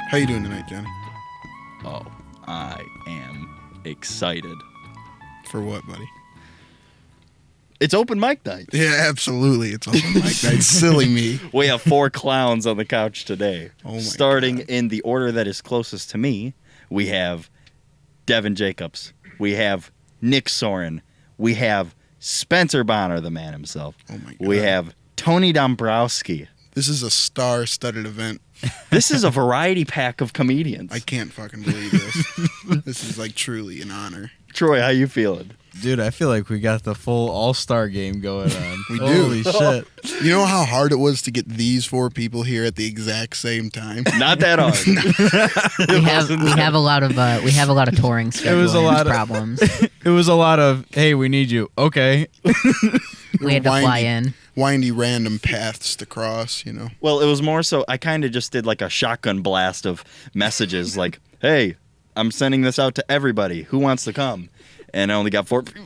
How you doing tonight, Johnny? Oh, I am excited. For what, buddy? It's open mic night. Yeah, absolutely. It's open mic night. Silly me. We have 4 clowns on the couch today. Oh my Starting God. in the order that is closest to me, we have Devin Jacobs. We have Nick Soren. We have Spencer Bonner, the man himself. Oh my God. We have Tony Dombrowski. This is a star-studded event. This is a variety pack of comedians. I can't fucking believe this. This is like truly an honor. Troy, how you feeling? Dude, I feel like we got the full all-star game going on. We do. Holy shit. You know how hard it was to get these 4 people here at the exact same time? Not that hard. We have a lot of touring scheduling problems. It was a lot of, hey, we need you. Okay. We had to fly in. Windy random paths to cross, you know. Well, it was more so I kind of just did like a shotgun blast of messages like, hey, I'm sending this out to everybody. Who wants to come? And I only got 4 people.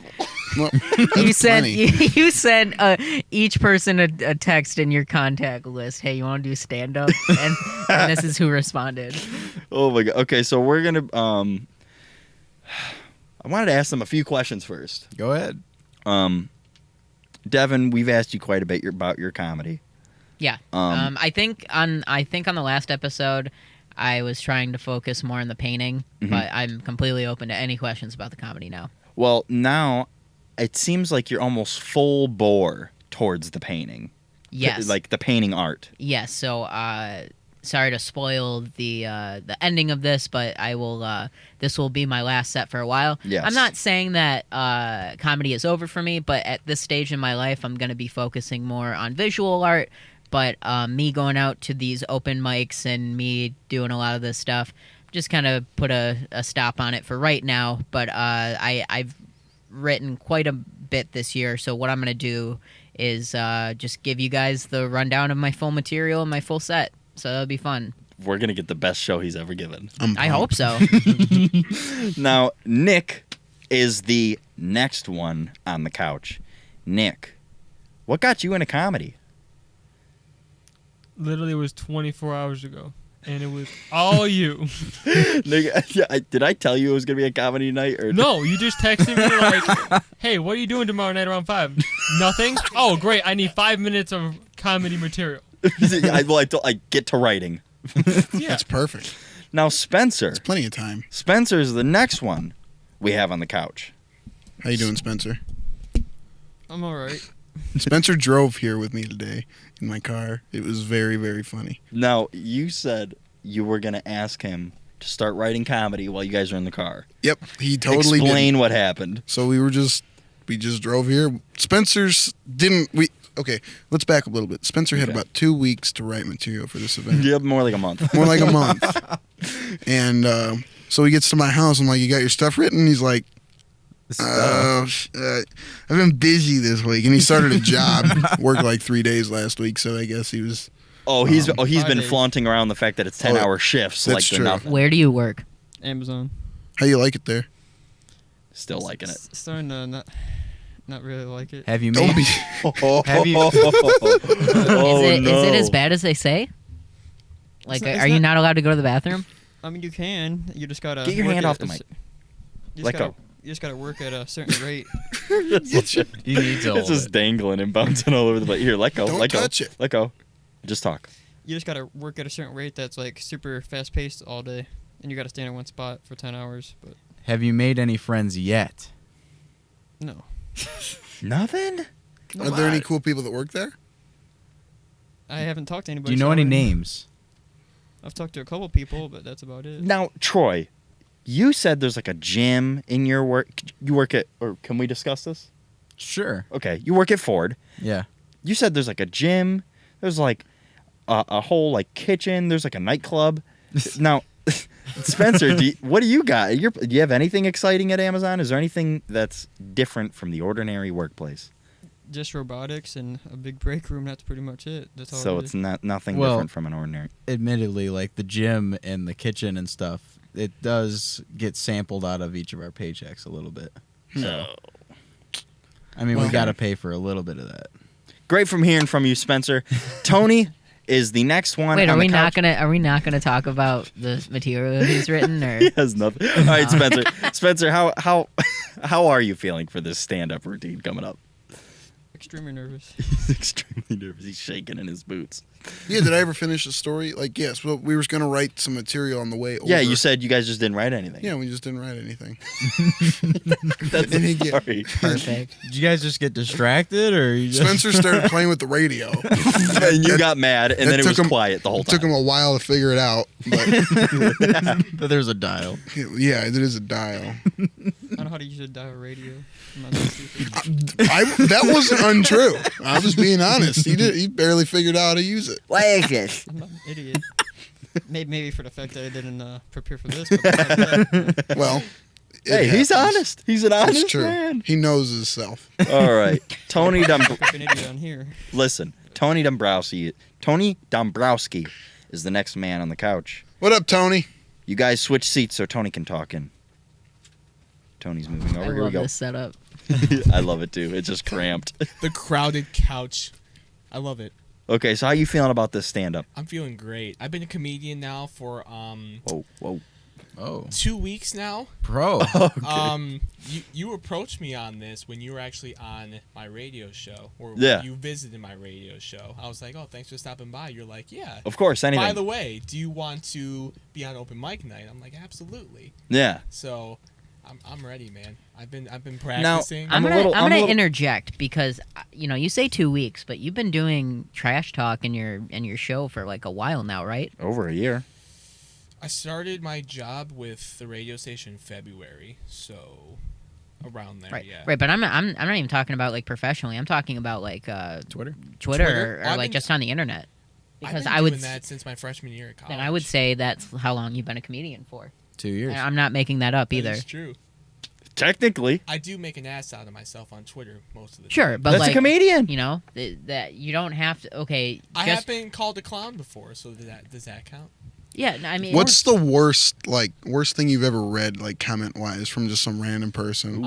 Well, You sent plenty. each person a text in your contact list. Hey, you want to do stand up? And this is who responded. Oh my God. Okay, so we're going to I wanted to ask them a few questions first. Go ahead. Devin, we've asked you quite a bit about your comedy. Yeah. I think on the last episode, I was trying to focus more on the painting, but I'm completely open to any questions about the comedy now. Well, now it seems like you're almost full bore towards the painting. Yes. Like the painting art. Yes. So, sorry to spoil the ending of this, but I will. This will be my last set for a while. Yes. I'm not saying that comedy is over for me, but at this stage in my life, I'm going to be focusing more on visual art. But me going out to these open mics and me doing a lot of this stuff, just kind of put a stop on it for right now. But I've written quite a bit this year, so what I'm going to do is just give you guys the rundown of my full material and my full set. So that'll be fun. We're going to get the best show he's ever given. I hope so. Now, Nick is the next one on the couch. Nick, what got you into comedy? Literally, it was 24 hours ago, and it was all you. Nick, did I tell you it was going to be a comedy night? Or No, you just texted me like, hey, what are you doing tomorrow night around 5? Nothing? Oh, great. I need 5 minutes of comedy material. I get to writing. Yeah. That's perfect. Now, Spencer. It's plenty of time. Spencer's the next one we have on the couch. How you doing, Spencer? I'm all right. Spencer drove here with me today in my car. It was very, very funny. Now, you said you were going to ask him to start writing comedy while you guys are in the car. Yep, he totally Explain did. what happened. So we just drove here. Spencer's didn't we? Okay, let's back up a little bit. Spencer had Okay. about 2 weeks to write material for this event. Yeah, more like a month. More like a month. And so he gets to my house. I'm like, "You got your stuff written?" He's like, "Oh, I've been busy this week." And he started a job. Worked like 3 days last week, so I guess he was. He's 5 been days. flaunting around the fact that it's 10-hour shifts. That's Like true. they're nothing. Where do you work? Amazon. How you like it there? Still liking it. Starting to not really like it. Have you Don't made be. Have you- Is it as bad as they say? Like, It's are you not- not allowed to go to the bathroom? I mean, you can. You just gotta Get your work hand at off the a mic. cer- You Let just gotta, go. You just gotta work at a certain rate. You need to It's hold just it. dangling and bouncing all over the place. Here, let go. Don't let touch go. it. Let go. Just talk. You just gotta work at a certain rate that's like super fast paced all day, and you gotta stand in one spot for 10 hours. But Have you made any friends yet? no. Nothing? Are there any cool people that work there? I haven't talked to Do anybody. you know so any I wouldn't- names? I've talked to a couple people, but that's about it. Now, Troy, you said there's like a gym in your work. You work at, or can we discuss this? Sure. Okay, you work at Ford. Yeah. You said there's like a gym. There's like a whole like kitchen. There's like a nightclub. Now, Spencer, what do you got? Do you have anything exciting at Amazon? Is there anything that's different from the ordinary workplace? Just robotics and a big break room. That's pretty much it. That's all. So really. it's nothing Well- different from an ordinary. Admittedly, like the gym and the kitchen and stuff, it does get sampled out of each of our paychecks a little bit. So, I mean, we Well- got to pay for a little bit of that. great from hearing from you, Spencer. Tony is the next one. Wait, on are the we not couch. gonna talk about the material he's written, or He has nothing. All right, Spencer. Spencer, how are you feeling for this stand-up routine coming up? Extremely nervous. He's extremely nervous. He's shaking in his boots. Yeah, did I ever finish the story? Like, yes, well, we were going to write some material on the way over. Yeah, you said you guys just didn't write anything. Yeah, we just didn't write anything. That's And he the get- story. perfect? Did you guys just get distracted, or you just... Spencer started playing with the radio. And you got mad, and that then it took was him- quiet the whole It time. took him a while to figure it out, but But there's a dial. yeah, it is a dial. I don't know how to use a dial radio. I'm not that stupid. That wasn't untrue. I was being honest. He barely figured out how to use it. What is this? I'm not an idiot. Maybe for the fact that I didn't prepare for this. But besides that, Well, it Hey, he's happens. honest. He's an honest It's true. man. He knows himself. All right, Tony I'm an idiot on here. Listen, Tony Dombrowski is the next man on the couch. What up, Tony? You guys switch seats so Tony can talk in. Tony's moving over. I Here we love go. this setup. I love it too. It's just cramped. The crowded couch. I love it. Okay, so how you feeling about this stand-up? I'm feeling great. I've been a comedian now for Whoa. Oh, 2 weeks now. pro. You approached me on this when you were actually on my radio show, or Yeah. when you visited my radio show. I was like, oh, thanks for stopping by. You're like, yeah. Of course, anything. By the way, do you want to be on open mic night? I'm like, absolutely. Yeah. So, I'm ready, man. I've been practicing. I'm a gonna little- I'm a little- interject because you say 2 weeks, but you've been doing trash talk in your show for like a while now, right? Over a year. I started my job with the radio station in February, so around there, Right, yeah. right. But I'm not even talking about like professionally. I'm talking about like Twitter. Twitter? or I've like been- just on the internet. I've Because been I would doing that since my freshman year at college. then I would say that's how long you've been a comedian for. 2 years. And I'm not making that up That either. is true. Technically. I do make an ass out of myself on Twitter most of the Sure, time. but That's like a comedian. you know that you don't have to. Okay, I just have been called a clown before, so does that count? yeah. I mean, What's the worst thing you've ever read, like comment wise, from just some random person?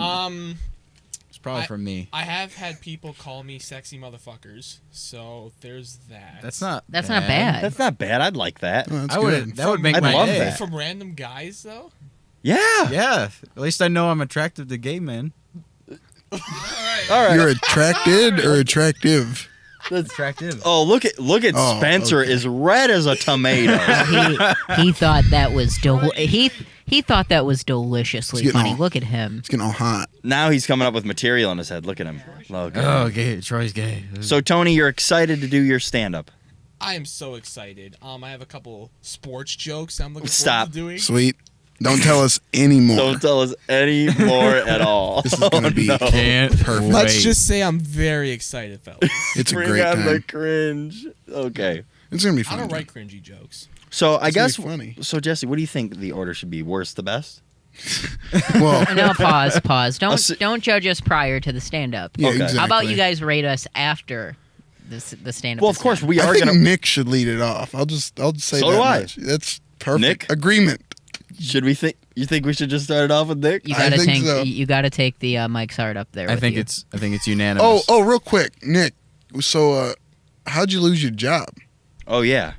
It's probably from me. I have had people call me sexy motherfuckers, so there's that. That's not That's not bad. That's not bad. I'd like that. Oh, that's I good. would. That would make I'd my love day. that. From random guys, though? Yeah. Yeah. At least I know I'm attractive to gay men. All right. You're attracted or attractive? Attractive. Oh, look at Oh, Spencer okay. is red as a tomato. he thought that was he thought that was deliciously He's getting funny. all- Look at him. It's getting all hot. Now he's coming up with material in his head. Look at him. Look. Oh, gay. Troy's gay. So Tony, you're excited to do your stand-up. I am so excited. I have a couple sports jokes I'm looking Stop. forward to doing. Sweet. Don't tell us anymore. Don't tell us any more at all. This is gonna be no. Can't perfect. Let's just say I'm very excited, fellas. It's a Bring great on the time. cringe. Okay. It's gonna be I fun. don't write cringy jokes. So I It's gonna guess. be funny. So Jesse, what do you think the order should be? Worst to best? Well, No, pause. s- Don't judge us prior to the stand up. yeah, Okay. exactly. How about you guys rate us after the stand up? Well, of course we I are think gonna. Nick should lead it off. I'll just say So that do I. much. That's perfect. Nick? Agreement. Should we think? You think we should just start it off with Nick? You I gotta think take so. you gotta take the Mike's Hard up there. I with think you. it's unanimous. Oh, real quick, Nick. So, how'd you lose your job? Oh yeah.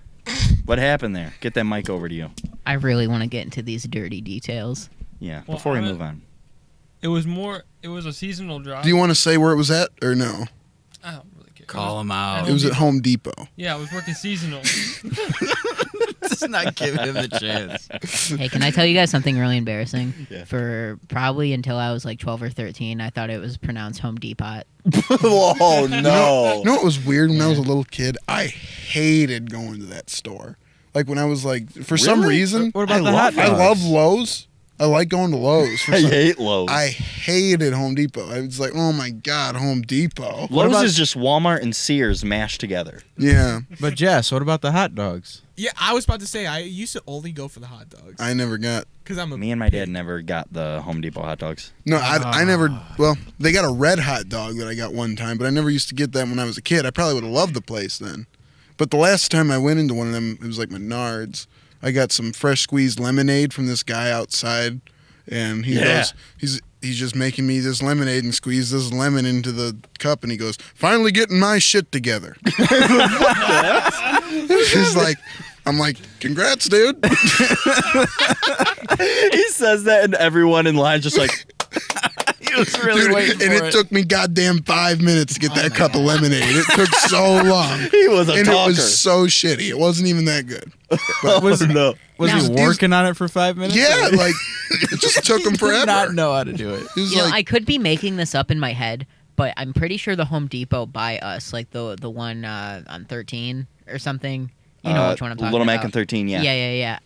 What happened there? Get that mic over to you. I really want to get into these dirty details. Yeah. Well, Before we I- move on. It was a seasonal job. Do you want to say where it was at or no? I don't really care. Call him out. It was at Home Depot. Yeah, I was working seasonal. Just not giving him the chance. Hey, can I tell you guys something really embarrassing? Yeah. For probably until I was like 12 or 13, I thought it was pronounced Home Depot. Whoa, no. You know what was weird when I was a little kid? I hated going to that store. Like when I was like, for some Really? reason, What about I the love hot I dogs? love Lowe's. I like going to Lowe's. For I some, hate Lowe's. I hated Home Depot. I was like, oh my God, Home Depot. Lowe's about- is just Walmart and Sears mashed together. Yeah, But Jess, what about the hot dogs? Yeah, I was about to say I used to only go for the hot dogs I never got. because I'm a Me and my dad never got the Home Depot hot dogs. No, I never. Well, they got a red hot dog that I got one time, but I never used to get that when I was a kid. I probably would have loved the place then. But the last time I went into one of them, it was like Menards. I got some fresh squeezed lemonade from this guy outside, and he Yeah. goes, he's just making me this lemonade and squeeze this lemon into the cup, and he goes, "Finally getting my shit together." He's like, I'm like, "Congrats, dude." He says that, and everyone in line just like. He was really Dude, waiting and for it took me goddamn 5 minutes to get that cup of lemonade. It took so long. He was a And talker. it was so shitty. It wasn't even that good. But Was he Now- working on it for 5 minutes? yeah, like it just took him He did forever. not know how to do it. He was You know, like, I could be making this up in my head, but I'm pretty sure the Home Depot by us, like the one on 13 or something. You know which one I'm talking Little about. Mac and 13, yeah. Yeah.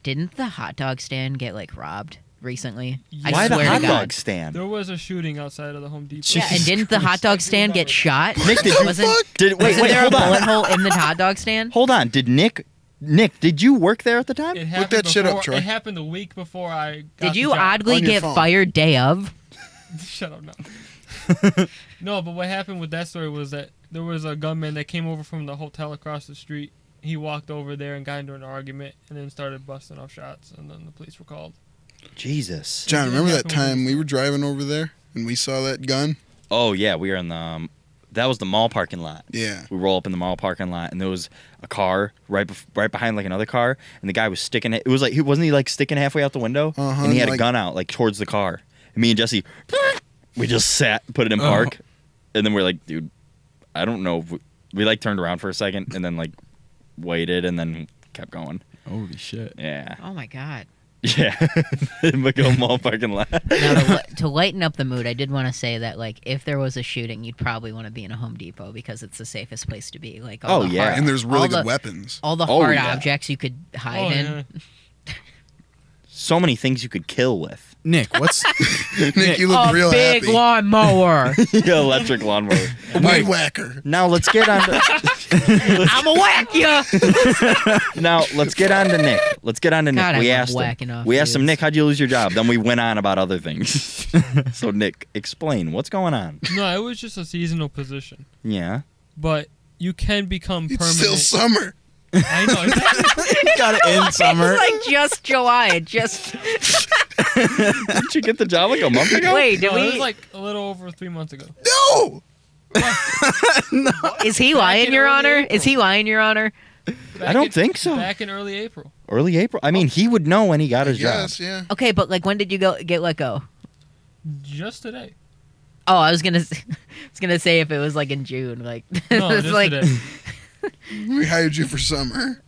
Didn't the hot dog stand get like robbed recently? I Why the swear to hot God. dog stand? There was a shooting outside of the Home Depot. Yeah, and didn't the hot dog stand get shot? Nick, did you Wasn't Wait, there hold a on. bullet hole in the hot dog stand? Hold on. Did Nick, did you work there at the time? It happened that shit up, before- Troy. It happened the week before I got Did the you job. oddly On your get phone. fired day of? Shut up, no. No, but what happened with that story was that there was a gunman that came over from the hotel across the street. He walked over there and got into an argument and then started busting off shots, and then the police were called. Jesus. John, remember that happened with time this we were driving over there and we saw that gun? Oh, yeah. We were in the... that was the mall parking lot. Yeah. We roll up in the mall parking lot, and there was a car right behind like another car, and the guy was sticking it. It was like wasn't he like sticking halfway out the window, Uh-huh, and he had a like- gun out like towards the car. And me and Jesse, we just sat, put it in park, and then we're like, dude, I don't know. We like turned around for a second, and then like waited, and then kept going. Holy shit. Yeah, Oh my God. yeah. In the mall parking lot. Now, to lighten up the mood, I did want to say that, like, if there was a shooting, you'd probably want to be in a Home Depot because it's the safest place to be. Like, all Oh, the yeah. hard, And there's really all good the, weapons. all the Oh, hard yeah. objects you could hide Oh, in. yeah. So many things you could kill with. Nick, what's Nick, you look A real big happy. lawnmower. Electric lawnmower. Weed whacker. Now let's get on to I'm a whack ya. now let's get on to Nick. Let's get on to Nick. God, I we love asked whacking him. off We asked him, dudes. Nick, how'd you lose your job? Then we went on about other things. So Nick, explain what's going on. No, it was just a seasonal position, Yeah. but you can become It's permanent. still summer. I know. Exactly. got it in summer? It's like just July. It just Didn't you get the job like a month ago? wait. Did No, it was we? like a little over 3 months ago. No! Is he Back lying, in Your early Honor? April. Is he lying, Your Honor? I don't think so. Back in early April. Early April. I mean, he would know when he got his job. Yes, yeah. Okay, but like, when did you get let go? Just today. Oh, I was gonna say if it was like in June, like No, it's just like today. We hired you for summer.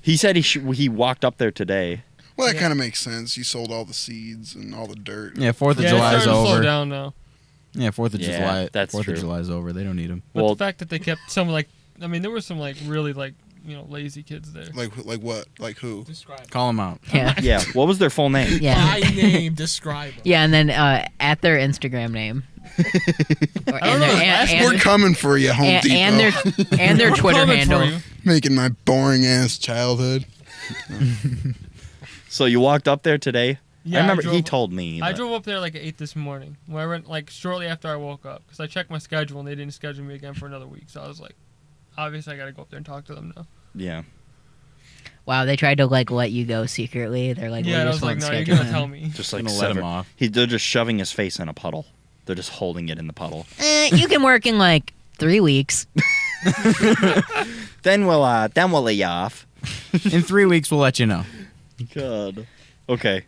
He said he walked up there today. Well, that Yeah. kind of makes sense. You sold all the seeds and all the dirt. Yeah, 4th of Yeah, it's July's starting to slow over. down now. Yeah, 4th of Yeah, July. that's 4th true. of July's over. They don't need him. But Well- the fact that they kept some there were some really lazy kids there. Like what? Like who? Describe. Call him out. yeah, Yeah. What was their full name? yeah, My name. Describe. Them. yeah, and then at their Instagram name, Or- I don't and know their his last and, We're coming for you, Home and, Depot. and their Twitter Coming for handle. you. Making my boring ass childhood. So you walked up there today? Yeah, I remember drove, he told me. I but- drove up there like at 8 this morning. When I went like shortly after I woke up because I checked my schedule and they didn't schedule me again for another week. So I was like, obviously I got to go up there and talk to them now. Yeah. Wow, they tried to like let you go secretly. They're like, Yeah, we and I just was like, won't no, you're schedule gonna him. tell me. Just like Gonna let him sever. off. They're just shoving his face in a puddle. They're just holding it in the puddle. You can work in like 3 weeks. Then we'll lay you off. In 3 weeks, we'll let you know. God. Okay.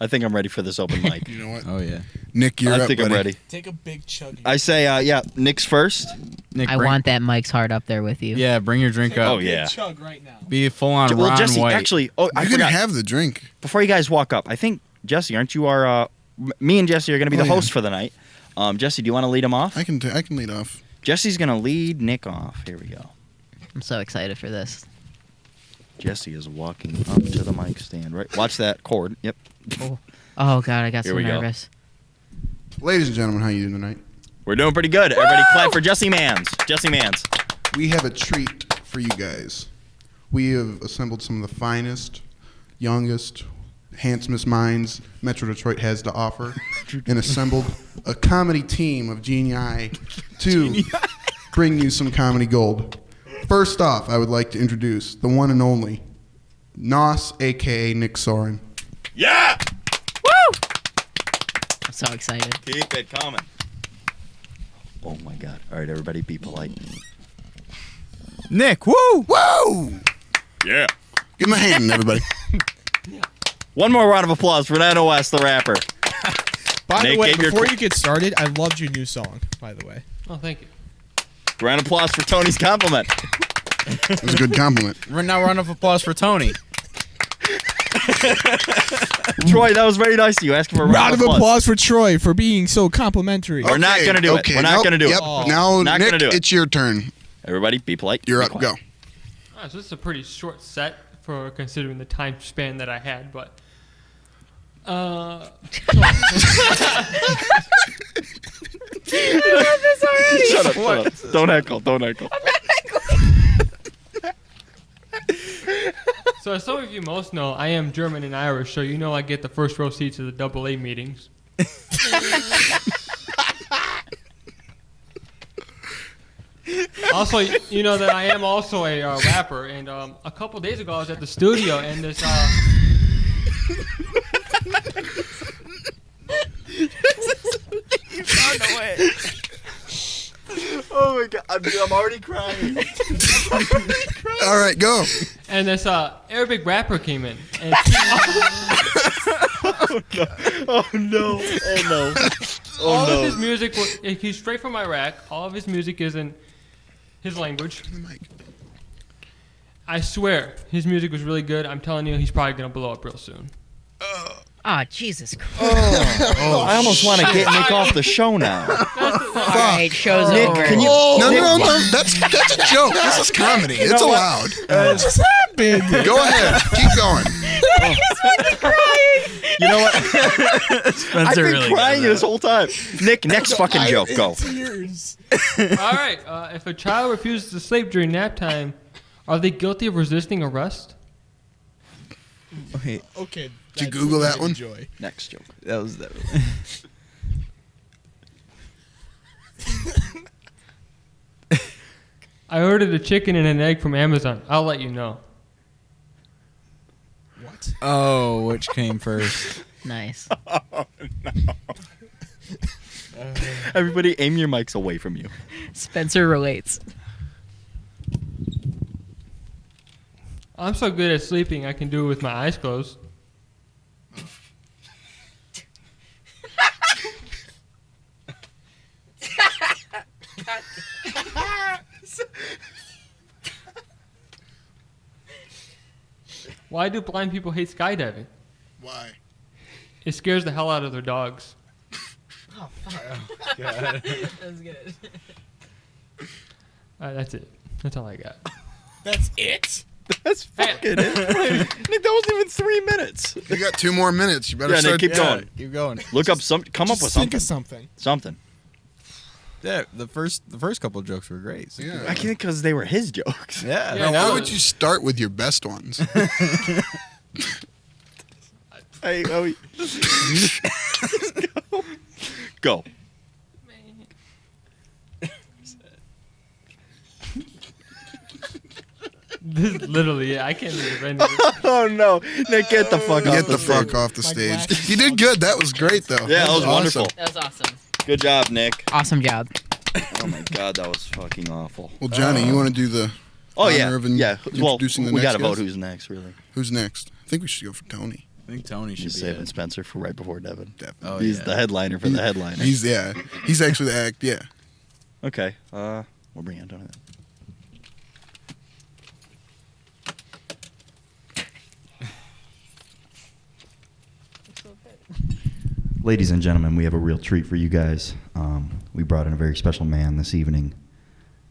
I think I'm ready for this open mic. You know what? Oh, yeah. Nick, you're I up, think I'm buddy. ready. Take a big chug. I say, yeah, Nick's first. Nick, I want that Mike's Heart up there with you. Yeah, bring your drink up. Oh, yeah. Chug right now. Be full on Well, Ron Jesse, White. actually, I You can forgot. have the drink. Before you guys walk up, I think, Jesse, aren't you our, me and Jesse are going to be Oh, the yeah. host for the night. Jesse, do you want to lead him off? I can lead off. Jesse's going to lead Nick off. Here we go. I'm so excited for this. Jesse is walking up to the mic stand. Right, watch that cord. Yep. Oh God, I got Here so we go. nervous. Ladies and gentlemen, how you doing tonight? We're doing pretty good. Everybody clap for Jesse Mans. Jesse Mans. We have a treat for you guys. We have assembled some of the finest, youngest, handsomest minds Metro Detroit has to offer and assembled a comedy team of genii to bring you some comedy gold. First off, I would like to introduce the one and only Nos, a.k.a. Nick Soren. Yeah. I'm so excited. Keep it coming. Oh my God! All right, everybody, be polite. Nick, woo! Whoa! Yeah. Give him a hand, everybody. One more round of applause for Nano West, the rapper. By Nick, the way, get your before qu- you get started, I loved your new song. By the way, Oh, thank you. Round of applause for Tony's compliment. It was a good compliment. Now round of applause for Tony. Troy, that was very nice of you. Asking for a round of applause for Troy for being so complimentary. We're not gonna do it. We're not gonna do it. Yep. Oh. Now, Not Nick, gonna do it. it's your turn. Everybody, be polite. You're Be up. quiet. Go. All right, so this is a pretty short set for considering the time span that I had, but Shut up. Shut up. Don't heckle. Don't heckle. so as some of you most know, I am German and Irish, so you know I get the first row seats at the AA meetings. Also, you know that I am also a rapper, and a couple days ago I was at the studio, and this Oh my God! I'm already crying. All right, go. and this Arabic rapper came in, and Oh no! Oh no! all Oh of his no! music he's straight from Iraq. All of his music is in his language. I swear, his music was really good. I'm telling you, he's probably gonna blow up real soon. Oh, Jesus Christ. I almost want to get Nick off the show now. All right, show's Nick, over. can you? No. That's a joke. This is comedy. It's know what? allowed. What just happened? Go ahead. Keep going. You know what? I've Spencer been really crying got this whole time. Nick, next fucking joke. Go. Tears. All right. If a child refuses to sleep during nap time, are they guilty of resisting arrest? Wait, Okay. Did you Google that one? Enjoy. Next joke. that was that. I ordered a chicken and an egg from Amazon. I'll let you know. What? Oh, which came first? Nice. Everybody, aim your mics away from you. Spencer relates. I'm so good at sleeping, I can do it with my eyes closed. Why do blind people hate skydiving? Why? It scares the hell out of their dogs. That's good. That's it. That's all I got. That's it? That's fucking it. Nick, that wasn't even 3 minutes. You got 2 more minutes. You better Yeah, start. Nick, keep going. Keep going. Look up some. Come up Just with think something. of something. Something. Yeah, the first couple of jokes were great. So Yeah. I can't because they were his jokes. Yeah. Yeah. Why would you start with your best ones? Hey, oh, go. This is literally it. I can't think of anything. Oh no, Nick, get the fuck off Get the the fuck stage. off the My stage. glasses. You did good. That was great, though. Yeah, that was awesome. wonderful. That was awesome. Good job, Nick. Awesome job. Oh my god, that was fucking awful. Well, Johnny, you want to do the Oh honor yeah, of yeah. Well, introducing the we next gotta vote guest? who's next, really. Who's next? I think we should go for Tony. I think Tony should She's be saving it. Spencer for right before Devin. Oh, He's yeah. the headliner for the headliner. He's actually the act. Yeah. Okay, we'll bring in Tony then. Ladies and gentlemen, we have a real treat for you guys. We brought in a very special man this evening.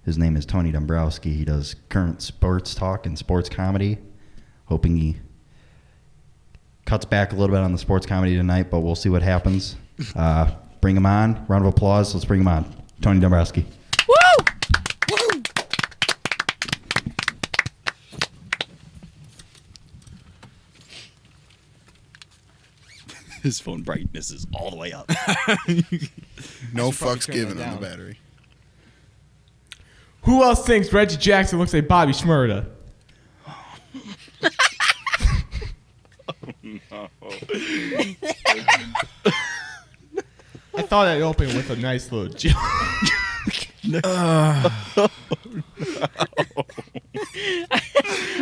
His name is Tony Dombrowski. He does current sports talk and sports comedy. Hoping he cuts back a little bit on the sports comedy tonight, but we'll see what happens. Bring him on. Round of applause. Let's bring him on. Tony Dombrowski. Woo! His phone brightness is all the way up. No should probably fucks turn given that on the down. battery. Who else thinks Reggie Jackson looks like Bobby Shmurda? thought I'd open with a nice little joke.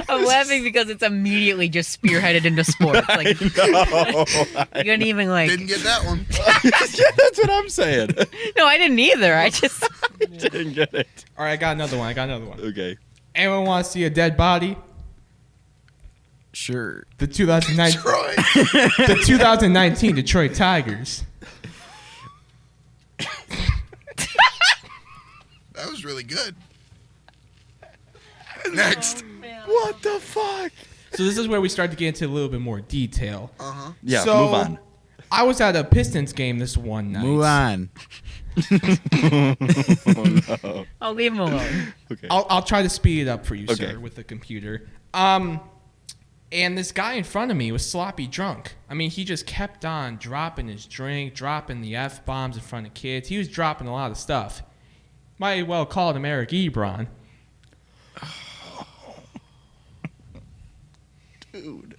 I'm laughing because it's immediately just spearheaded into sports. Like, you couldn't even like. Didn't get that one. Yeah, that's what I'm saying. No, I didn't either. I just. Didn't get it. All right, I got another one. Okay. Anyone want to see a dead body? Sure. The 2019, Troy. the 2019 Detroit Tigers. That was really good. Next. What the fuck? So this is where we start to get into a little bit more detail. Uh-huh. Yeah, So, move on. I was at a Pistons game this one night. Move on. I'll leave him alone. Okay. I'll try to speed it up for you, Okay. sir, with the computer. And this guy in front of me was sloppy drunk. I mean, he just kept on dropping his drink, dropping the F-bombs in front of kids. He was dropping a lot of stuff. Might well call him Eric Ebron. Dude.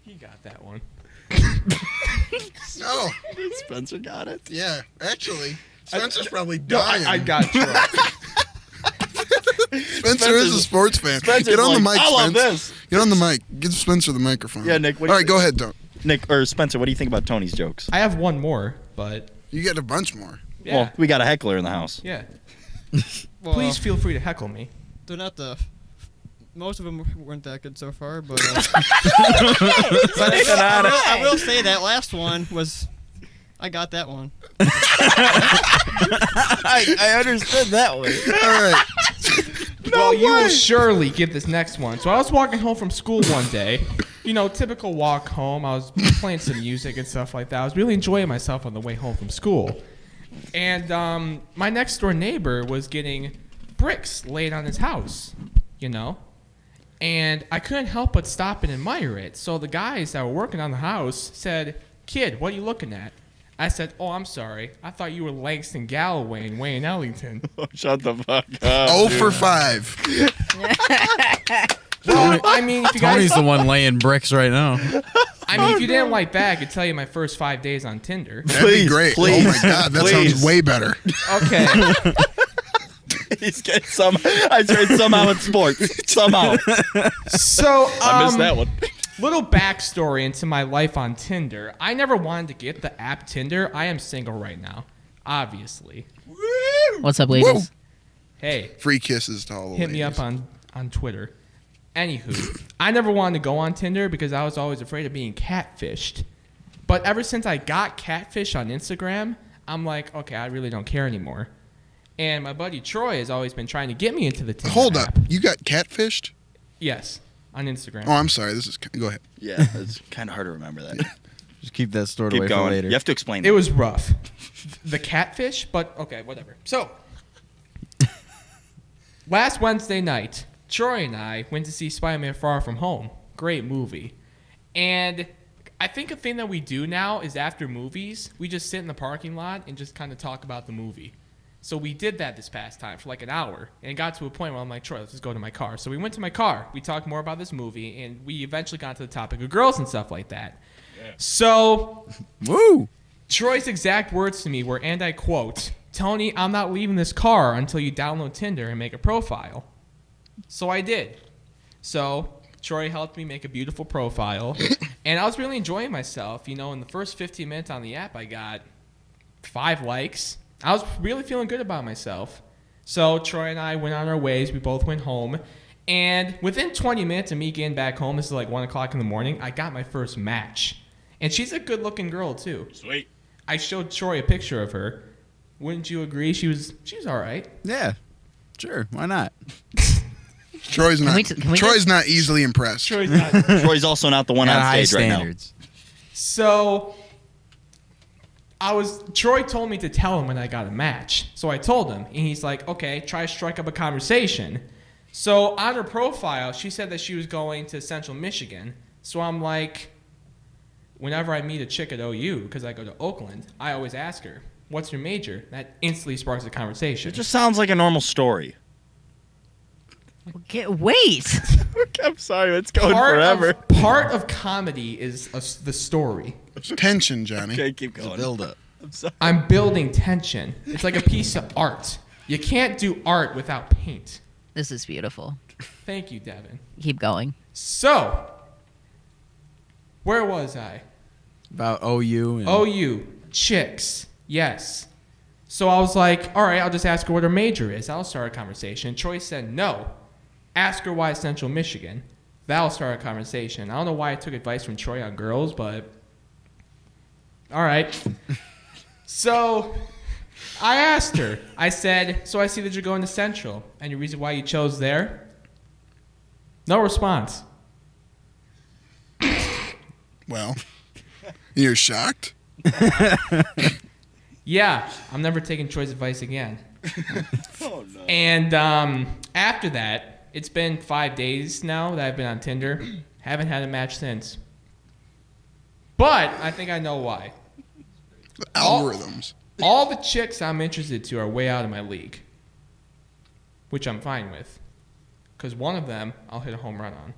He got that one. No. Spencer got it. Yeah. Actually, Spencer's probably No, dying. I got drunk. Spencer is a sports fan. Spencer's Get on the like, mic, I love Spence. this. Get on the mic. Give Spencer the microphone. Yeah, Nick, what All do right, you go ahead, Don. Nick or Spencer, what do you think about Tony's jokes? I have one more, but You get a bunch more. yeah. Well, we got a heckler in the house. Yeah. Well, Please feel free to heckle me. they're not the. Most of them weren't that good so far, but. I will say that last one was. I got that one. I understood that one. All right. Well, you will surely get this next one. So I was walking home from school one day. You know, typical walk home. I was playing some music and stuff like that. I was really enjoying myself on the way home from school. And my next door neighbor was getting bricks laid on his house, you know. And I couldn't help but stop and admire it. So the guys that were working on the house said, "Kid, what are you looking at?" I said, "Oh, I'm sorry. I thought you were Langston Galloway and Wayne Ellington." Shut the fuck up. 0 for 5. Well, I mean, if you guys, Tony's the one laying bricks right now. I mean, if you didn't like that, I could tell you my first 5 days on Tinder. That'd be Please, great. please, oh my God, that please. sounds way better. Okay. He's getting some. I tried somehow in sports. Somehow. So, I missed that one. little backstory into my life on Tinder. I never wanted to get the app Tinder. I am single right now, obviously. What's up, ladies? Hey, Free kisses to all the hit me ladies. up on Twitter. Anywho, I never wanted to go on Tinder because I was always afraid of being catfished. But ever since I got catfish on Instagram, I'm like, okay, I really don't care anymore. And my buddy Troy has always been trying to get me into the Tinder Hold app. up. You got catfished? Yes, on Instagram. Oh, I'm sorry. This is. Go ahead. Yeah, it's kind of hard to remember that. Just keep that stored Keep away for going. later. You have to explain. It was rough. The catfish, but okay, whatever. So, last Wednesday night, Troy and I went to see Spider-Man Far From Home. Great movie. And I think a thing that we do now is after movies, we just sit in the parking lot and just kind of talk about the movie. So we did that this past time for like an hour, and it got to a point where I'm like, Troy, let's just go to my car. So we went to my car. We talked more about this movie, and we eventually got to the topic of girls and stuff like that. Yeah. So Woo! Troy's exact words to me were, and I quote, "Tony, I'm not leaving this car until you download Tinder and make a profile." So I did. So Troy helped me make a beautiful profile, and I was really enjoying myself. You know, in the first 15 minutes on the app, I got 5 likes. I was really feeling good about myself. So Troy and I went on our ways. We both went home. And within 20 minutes of me getting back home, this is like 1 o'clock in the morning, I got my first match. And she's a good-looking girl, too. Sweet. I showed Troy a picture of her. Wouldn't you agree? She was all right. Yeah, sure. Why not? Troy's not. can we Troy's not easily impressed. Troy's not. Troy's also not the one Got on high stage right now. standards. So Troy told me to tell him when I got a match. So I told him, and he's like, okay, try to strike up a conversation. So on her profile, she said that she was going to Central Michigan. So I'm like, whenever I meet a chick at OU, because I go to Oakland, I always ask her, what's your major? That instantly sparks a conversation. It just sounds like a normal story. Wait. I'm sorry, it's going forever. Part of comedy is the story. It's tension, Johnny. Okay, keep It's a going. build up. I'm sorry. I'm building tension. It's like a piece of art. You can't do art without paint. This is beautiful. Thank you, Devin. Keep going. So, where was I? About OU. And OU, chicks, yes. So I was like, all right, I'll just ask her what her major is. That'll start a conversation. Troy said no. Ask her why Central Michigan. That'll start a conversation. I don't know why I took advice from Troy on girls, but all right. So I asked her. I said, so I see that you're going to Central. Any reason why you chose there? No response. Well, you're shocked? Yeah, I'm never taking Troy's advice again. Oh no. And after that, it's been 5 days now that I've been on Tinder. Haven't had a match since. But I think I know why. The algorithms. All the chicks I'm interested to are way out of my league, which I'm fine with. Because one of them I'll hit a home run on.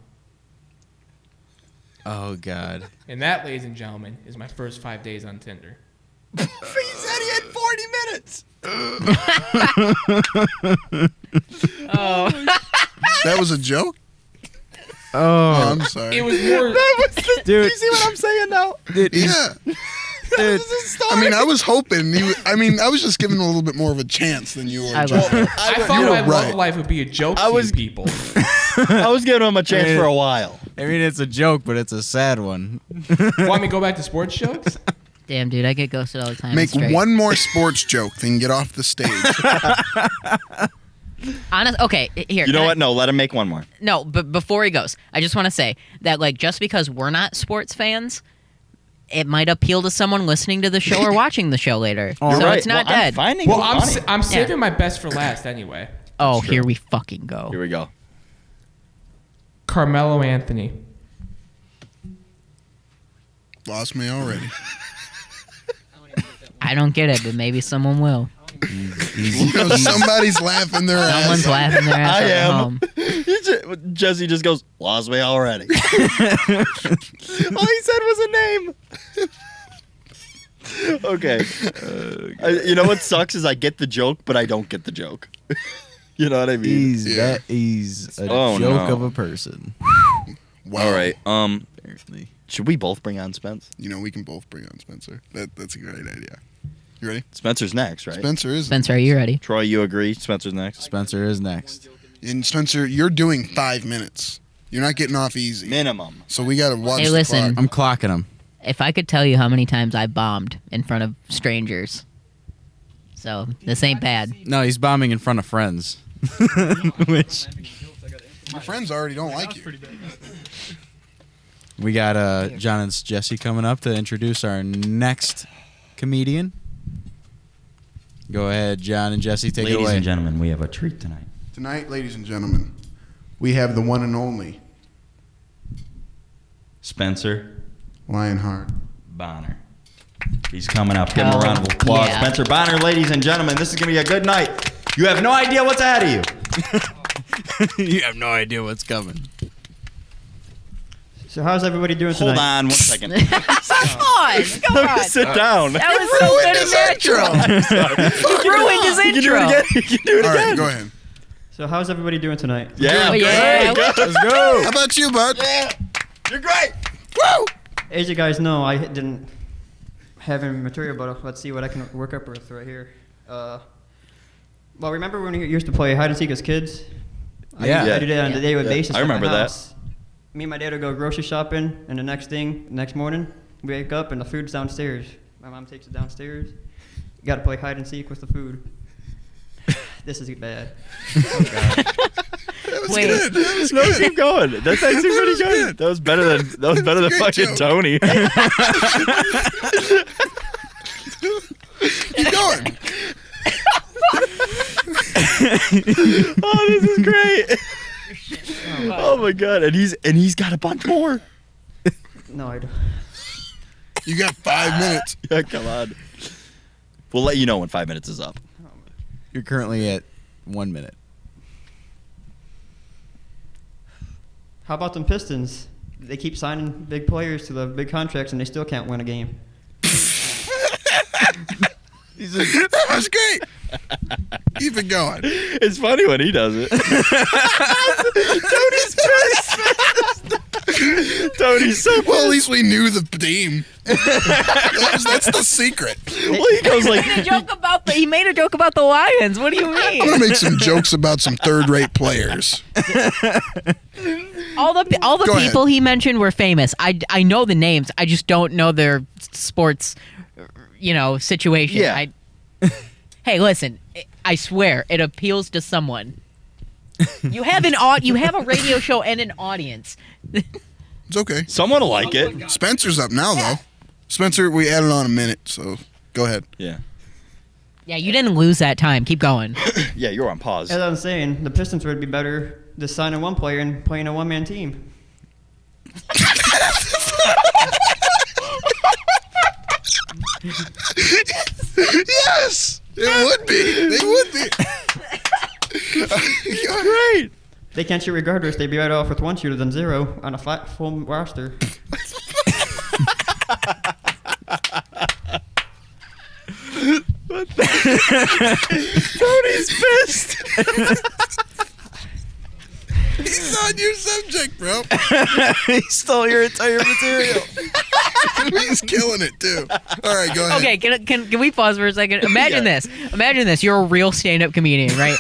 Oh God. And that, ladies and gentlemen, is my first 5 days on Tinder. He said he had 40 minutes. That was a joke? Oh, I'm sorry. It was more... dude. You see what I'm saying now? Dude, Yeah. dude, I mean, I was hoping. I was just giving him a little bit more of a chance than you were. I love it. I thought You're my love right. life would be a joke I to was- you people. I was giving him a chance for a while. I mean, it's a joke, but it's a sad one. Want me to go back to sports jokes? Damn, dude, I get ghosted all the time. Make It's straight. one more sports joke, then get off the stage. Okay, here. You know can I- what? No, let him make one more. No, but before he goes, I just want to say that, like, just because we're not sports fans, it might appeal to someone listening to the show or watching the show later. You're So right. it's not Well, I'm dead. finding Well, it I'm funny. I'm saving my best for last anyway. Oh, That's true. here we fucking go. Here we go. Carmelo Anthony. Lost me already. I don't get it, but maybe someone will. You know, somebody's laughing their ass. Someone's laughing their ass I at am. home. Jesse just goes, lost me already. All he said was a name. Okay. You know what sucks is I get the joke, but I don't get the joke. You know what I mean? Yeah. He's a Oh, joke no. of a person. Wow. All right. Apparently. Should we both bring on Spence? You know, we can both bring on Spencer. That's a great idea. You ready? Spencer's next, right? Spencer is. Spencer, are you ready? Troy, you agree? Spencer's next. Spencer is next. And Spencer, you're doing 5 minutes. You're not getting off easy. Minimum. So we got to watch Hey, the listen. clock. I'm clocking him. If I could tell you how many times I bombed in front of strangers. So, this ain't bad. No, he's bombing in front of friends. Which Your friends already don't like you. Pretty bad. we got John and Jesse coming up to introduce our next comedian. Go ahead, John and Jesse, take it Ladies away. and gentlemen, we have a treat tonight. Tonight, ladies and gentlemen, we have the one and only Spencer Lionheart. Bonner. He's coming up. Give him a round of Oh, applause. yeah. Spencer Bonner, ladies and gentlemen, this is going to be a good night. You have no idea what's ahead of you. You have no idea what's coming. So how's everybody doing Hold tonight? on 1 second. Come on! Come on! Sit down. That was so good and natural. You ruined his You can do intro. it again. You can do it All again. right, go ahead. So how's everybody doing tonight? Yeah. Oh, yeah. Good. Let's go. How about you, bud? You're great. Woo! As you guys know, I didn't have any material, but let's see what I can work up with right here. Well, remember when we used to play hide and seek as kids? Yeah. I did that on a daily Yeah. basis. I at my remember that. house. Me and my dad would go grocery shopping, and the next morning, we wake up and the food's downstairs. My mom takes it downstairs. You got to play hide and seek with the food. This is bad. That was Wait. good. That was No, good. keep going. That's actually pretty good. That was better than Great fucking joke. Tony. Keep going. Oh, this is great. Oh my god, and he's got a bunch more. No, I don't. You got 5 minutes. Yeah, come on. We'll let you know when 5 minutes is up. You're currently at 1 minute. How about them Pistons? They keep signing big players to the big contracts, and they still can't win a game. That was great. Keep it going. It's funny when he does it. Tony's so Well, at least we knew the theme. That's the secret. well, he goes like, He made a joke about the Lions. What do you I'm mean? gonna make some jokes about some third-rate players. All the Go ahead. people he mentioned were famous. I know the names. I just don't know their sports, situation. Yeah. Hey, listen. I swear it appeals to someone. You have you have a radio show and an audience. It's okay. someone will like it. Spencer's up now, though. Spencer, we added on a minute, so go ahead. Yeah. Yeah, you didn't lose that time. Keep going. Yeah, you're on pause. As I'm saying, the Pistons would be better just signing one player and playing a one-man team. Yes, it would be. They would be. Great. They can't shoot regardless. They'd be better off with one shooter than zero on a full roster. Tony's pissed. He's on your subject, bro. He stole your entire material. He's killing it too. All right, go ahead. Okay, can we pause for a second? Imagine this. Imagine this. You're a real stand-up comedian, right?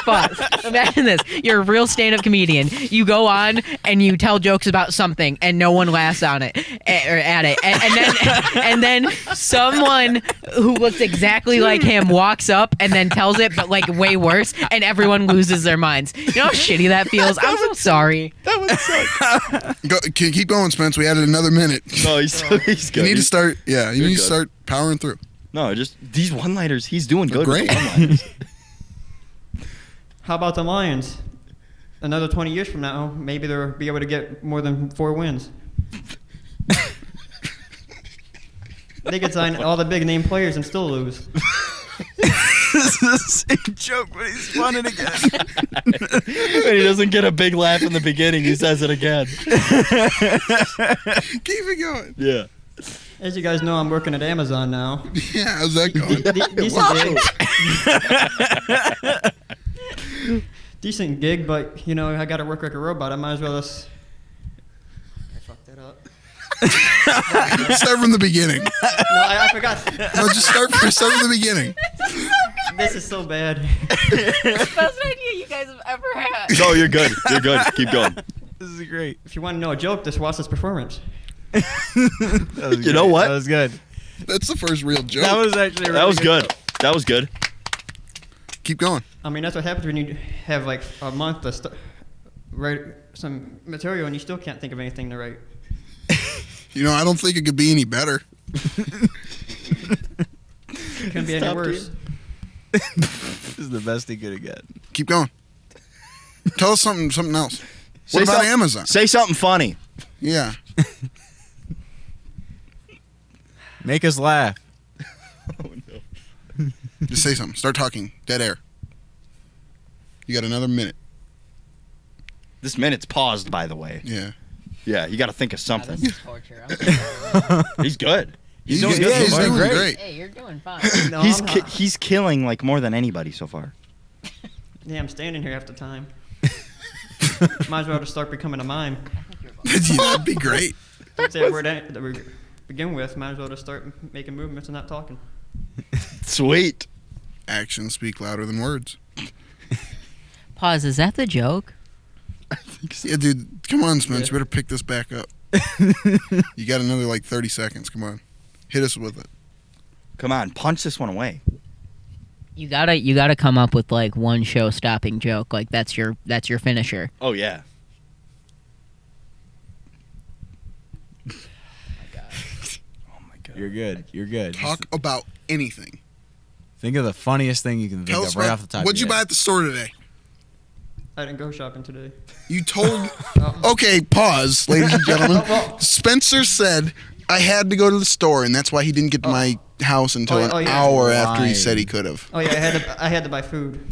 Pause. Imagine this. You're a real stand-up comedian. You go on and you tell jokes about something, and no one laughs on it or at it, and then someone who looks exactly like him walks up and then tells it, but like way worse, and everyone loses their minds. You know how shitty that feels? I'm so sorry. That would suck. Keep going, Spence. We added another minute. No, he's good. You need to start. Yeah, you You're need to good. start powering through. No, just these one-liners. He's doing good. with Great. the one-liners. How about the Lions? Another 20 years from now, maybe they'll be able to get more than 4 wins. They could sign all the big-name players and still lose. This is the same joke, but he's fun it again. And he doesn't get a big laugh in the beginning. He says it again. Keep it going. Yeah. As you guys know, I'm working at Amazon now. Yeah, how's that going? Decent gig, but I got to work like a robot. I might as well just. I fucked that up. Start from the beginning. No, I forgot. No, just start from the beginning. This is so bad. Best idea you guys have ever had. No, you're good. You're good. Keep going. This is great. If you want to know a joke, just watch this performance. That was You know great. what? That was good. That's the first real joke. That was actually a really That was good. That was good. Keep going. I mean, that's what happens when you have like a month to write some material and you still can't think of anything to write. I don't think it could be any better. Couldn't be any Stop, worse. This is the best he could have got. Keep going. Tell us something else. Say What about something- Amazon? Say something funny. Yeah. Make us laugh. Just say something. Start talking. Dead air. You got another minute. This minute's paused, by the way. Yeah. Yeah, you got to think of something. This is torture. I'm sorry. He's good. He's doing yeah, good. he's so far. doing great. Hey, you're doing fine. No, He's I'm ki- not. he's killing like more than anybody so far. Yeah, I'm standing here half the time. Might as well just start becoming a mime. That'd be great. Don't say a word that we begin with. Might as well just start making movements and not talking. Sweet. Actions speak louder than words. Pause. Is that the joke? Yeah, dude. Come on, Spence. Yeah. You better pick this back up. You got another 30 seconds. Come on. Hit us with it. Come on, punch this one away. You gotta come up with like one show-stopping joke. Like that's your finisher. Oh yeah. Oh my god. You're good. You're good. Talk about anything. Think of the funniest thing you can think Tell of us right about off the top what'd of you your buy head. at the store today? I didn't go shopping today. You told. Okay, pause, ladies and gentlemen. Spencer said I had to go to the store, and that's why he didn't get to my house until Oh, an yeah. hour after he Lying. said he could have. Oh yeah, I had to buy food.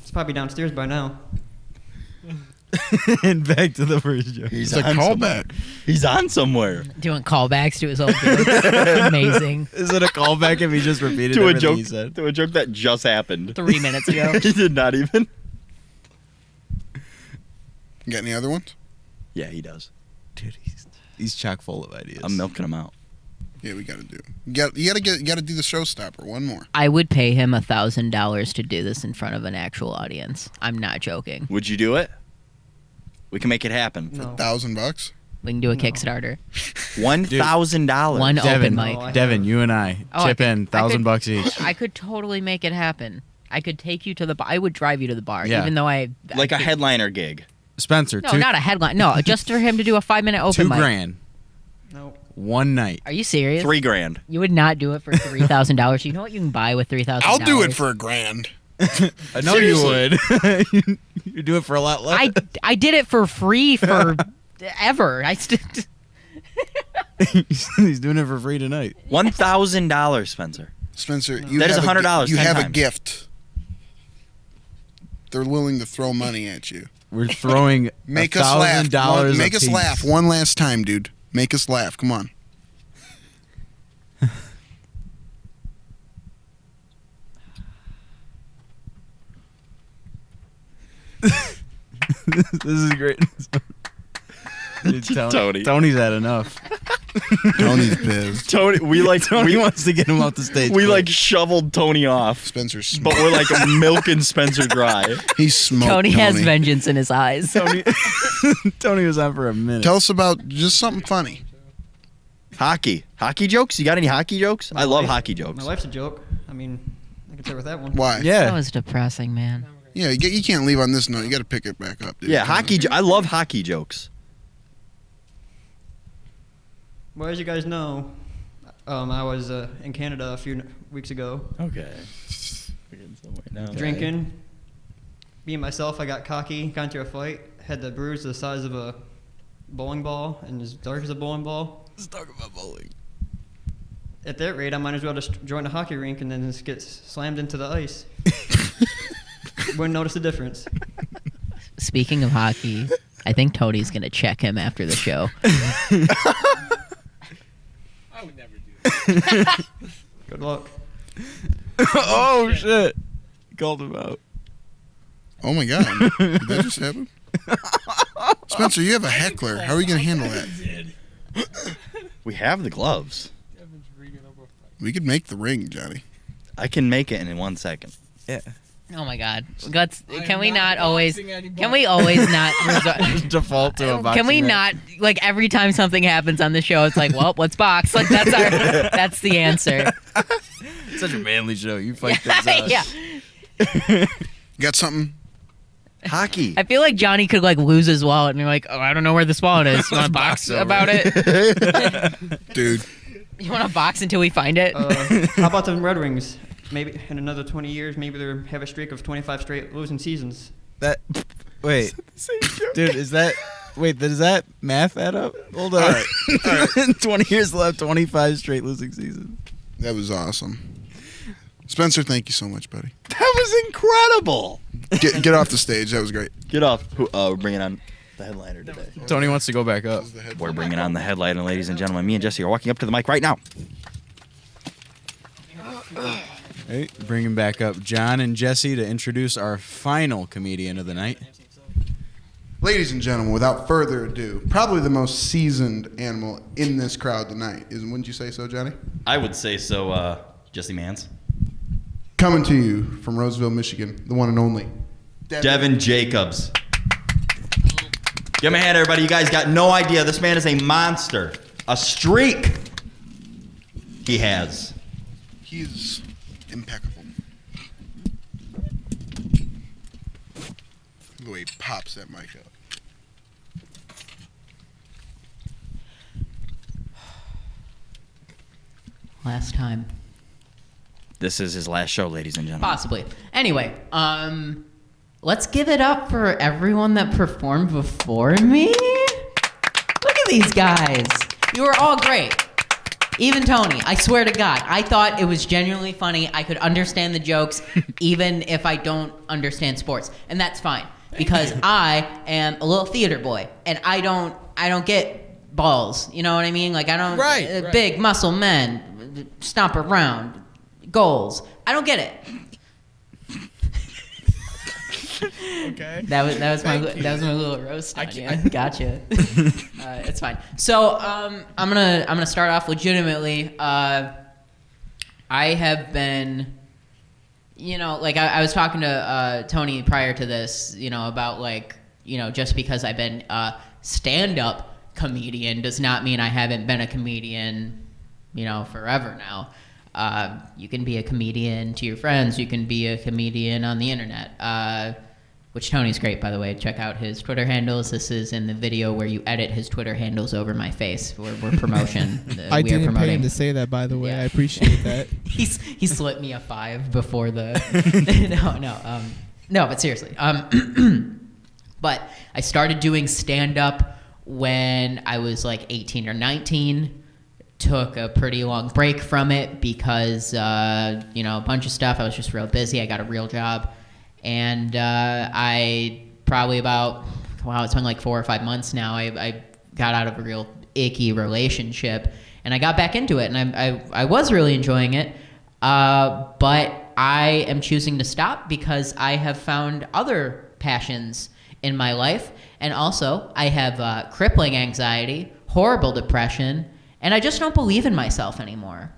It's probably downstairs by now. And back to the first joke. He's It's a on callback. He's on somewhere. Doing callbacks to his old jokes. Amazing. Is it a callback if he just repeated To a everything joke. he said? To a joke that just happened. 3 minutes ago. He did not even. You got any other ones? Yeah, he does. Dude, he's chock full of ideas. I'm milking him out. Yeah, we got to do. You got to do the showstopper. One more. I would pay him $1,000 to do this in front of an actual audience. I'm not joking. Would you do it? We can make it happen. No. $1,000. We can do a No. Kickstarter. $1,000. One Devin, open mic. No, I- Devin, you and I Oh, chip in I could- $1,000 each. I could totally make it happen. I could take you to the bar. I would drive you to the bar, Yeah. even though I Like a could- headliner gig. Spencer, No, not a headline. No, just for him to do a 5-minute open mic. $2,000 No. one night. Are you serious? $3,000. You would not do it for $3,000. You know what you can buy with $3,000? I'll do it for $1,000. I know you would. You do it for a lot less. I did it for free for ever. He's doing it for free tonight. $1,000, Spencer. Spencer, you That is have $100 You 10 have a times. gift. They're willing to throw money at you. We're throwing Make us laugh. $1,000 Make us apiece. laugh one last time, dude. Make us laugh. Come on. This is great. Dude, Tony. Tony's had enough. Tony's pissed. Tony, Tony wants to get him off the stage. we quick. like shoveled Tony off, Spencer's but smoked. we're like milking Spencer dry. He's smoked. Tony has vengeance in his eyes. Tony was on for a minute. Tell us about just something funny. Hockey jokes? You got any hockey jokes? I love hockey jokes. My wife's a joke. I mean, I can start with that one. Why? That Yeah. was depressing, man. Yeah, you can't leave on this note. You got to pick it back up, dude. Yeah, Come on. hockey. I love hockey jokes. Well, as you guys know, I was in Canada a few weeks ago, Okay. drinking. Me and myself, I got cocky, got into a fight, had the bruise the size of a bowling ball and as dark as a bowling ball. Let's talk about bowling. At that rate, I might as well just join a hockey rink and then just get slammed into the ice. Wouldn't notice the difference. Speaking of hockey, I think Tony's going to check him after the show. I would never do that. Good luck. Oh, shit. Called him out. Oh my God! Did that just happen? Spencer, you have a heckler. How are you going to handle that? We have the gloves. Devin's rigging up a fight. We could make the ring, Johnny. I can make it in 1 second. Yeah. Oh my God! Guts, I am can we not not always? boxing anybody. Can we always not? resort- Default to a boxing Can we match. not? Like every time something happens on the show, it's like, well, let's box. Like that's the answer. It's such a manly show. You fight things out. Yeah. You got something? Hockey. I feel like Johnny could like lose his wallet and be like, oh, I don't know where this wallet is. You want to box over about it? Dude, You want to box until we find it? How about the Red Wings? Maybe in another 20 years, maybe they'll have a streak of 25 straight losing seasons. That. Wait. Dude, is that. Wait, does that math add up? Hold on. All right. 20 years left, 25 straight losing seasons. that was awesome. Spencer, thank you so much, buddy. That was incredible. Get off the stage. That was great. Get off. We're bringing on the headliner today. Tony wants to go back up. We're bringing on the headliner, ladies and gentlemen. Me and Jesse are walking up to the mic right now. Hey, bringing back up John and Jesse to introduce our final comedian of the night. Ladies and gentlemen, without further ado, probably the most seasoned animal in this crowd tonight. Wouldn't you say so, Johnny? I would say so, Jesse Mans. Coming to you from Roseville, Michigan, the one and only Devin Jacobs. Give him a hand, everybody. You guys got no idea. This man is a monster. A streak he has. He's impeccable. The way he pops that mic up. Last time. This is his last show, ladies and gentlemen. Possibly. Anyway, let's give it up for everyone that performed before me. Look at these guys. You were all great. Even Tony, I swear to God, I thought it was genuinely funny. I could understand the jokes, even if I don't understand sports. And that's fine. because I am a little theater boy, and I don't get balls. You know what I mean? Like I don't Right. big muscle men stomp around goals. I don't get it. Okay. That was my little roast on you. Gotcha. It's fine. So I'm gonna start off legitimately. I have been, like I was talking to Tony prior to this, about like, just because I've been a stand-up comedian does not mean I haven't been a comedian, forever now. You can be a comedian to your friends. You can be a comedian on the internet. Which Tony's great, by the way. Check out his Twitter handles. This is in the video where you edit his Twitter handles over my face. We're promotion. I didn't pay him to say that, by the way. Yeah. I appreciate that. He slipped me a 5 before the. No, but seriously. But I started doing stand up when I was like 18 or 19. Took a pretty long break from it because a bunch of stuff. I was just real busy. I got a real job. And I probably it's been like 4 or 5 months now. I got out of a real icky relationship, and I got back into it, and I was really enjoying it. But I am choosing to stop because I have found other passions in my life, and also I have crippling anxiety, horrible depression, and I just don't believe in myself anymore.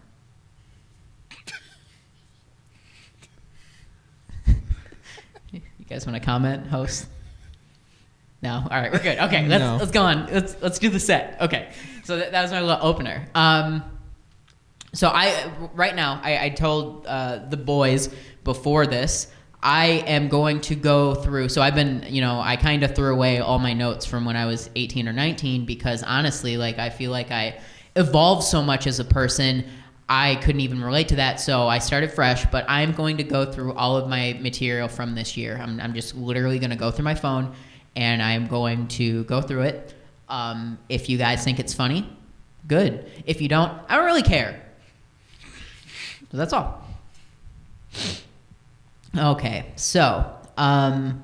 You guys want to comment, host? No? All right, we're good. Okay, let's go on. Let's do the set. Okay, so that was my little opener. So right now, I told the boys before this, I am going to go through, so I've been, I kind of threw away all my notes from when I was 18 or 19 because honestly, like, I feel like I evolved so much as a person, I couldn't even relate to that, so I started fresh, but I'm going to go through all of my material from this year. I'm just literally going to go through my phone, and I'm going to go through it. If you guys think it's funny, good. If you don't, I don't really care. So that's all. Okay, so I'm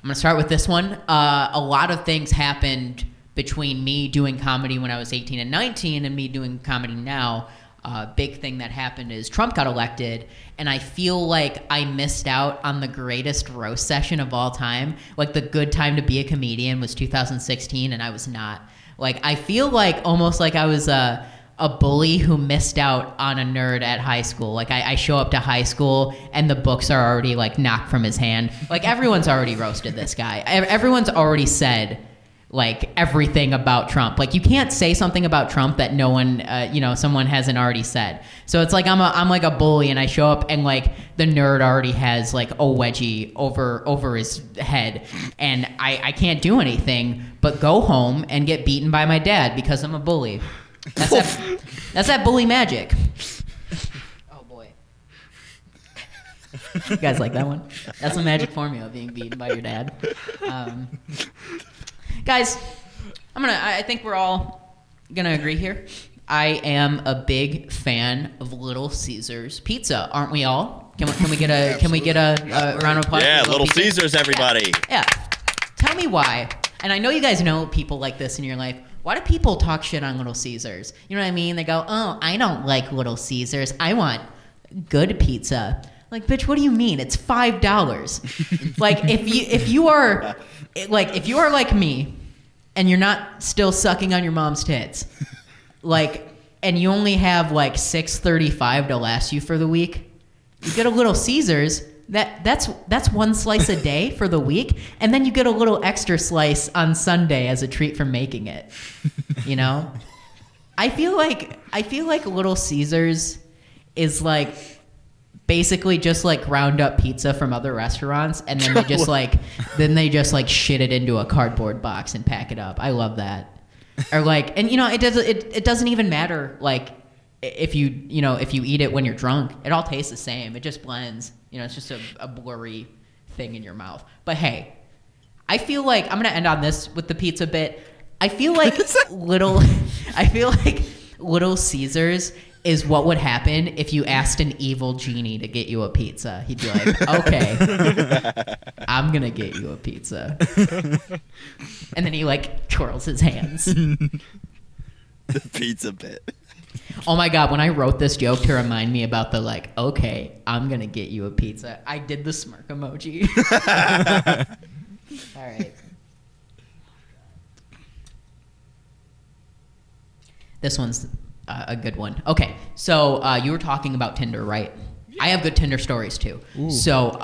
going to start with this one. A lot of things happened between me doing comedy when I was 18 and 19 and me doing comedy now. Big thing that happened is Trump got elected, and I feel like I missed out on the greatest roast session of all time. Like, the good time to be a comedian was 2016, and I was not. Like, I feel like almost like I was a bully who missed out on a nerd at high school. Like, I show up to high school, and the books are already, like, knocked from his hand. Like, everyone's already roasted this guy. Everyone's already said like everything about Trump. Like, you can't say something about Trump that no one, someone hasn't already said. So it's like I'm like a bully, and I show up, and like the nerd already has like a wedgie over his head, and I can't do anything but go home and get beaten by my dad because I'm a bully. That's that bully magic. Oh boy. You guys like that one? That's the magic formula, being beaten by your dad. Guys, I think we're all gonna agree here. I am a big fan of Little Caesars pizza, aren't we all? Can we get a round of applause? Yeah, for Little pizza? Caesars, everybody. Yeah. Tell me why. And I know you guys know people like this in your life. Why do people talk shit on Little Caesars? You know what I mean? They go, "Oh, I don't like Little Caesars. I want good pizza." Like, bitch, what do you mean? It's $5. Like, if you are like me, and you're not still sucking on your mom's tits, like, and you only have like $6.35 to last you for the week, you get a Little Caesars. That's one slice a day for the week, and then you get a little extra slice on Sunday as a treat for making it. You know, I feel like Little Caesars is like basically just like ground up pizza from other restaurants, and then they just like shit it into a cardboard box and pack it up. I love that. Or like, and it doesn't even matter like if you eat it when you're drunk, it all tastes the same. It just blends. It's just a blurry thing in your mouth. But hey, I feel like I'm gonna end on this with the pizza bit. I feel like Little Caesars is what would happen if you asked an evil genie to get you a pizza. He'd be like, okay, I'm going to get you a pizza. And then he like twirls his hands. The pizza bit. Oh my God, when I wrote this joke to remind me about the like, okay, I'm going to get you a pizza, I did the smirk emoji. All right. This one's a good one. Okay, so you were talking about Tinder, right? Yeah. I have good Tinder stories too. Ooh. So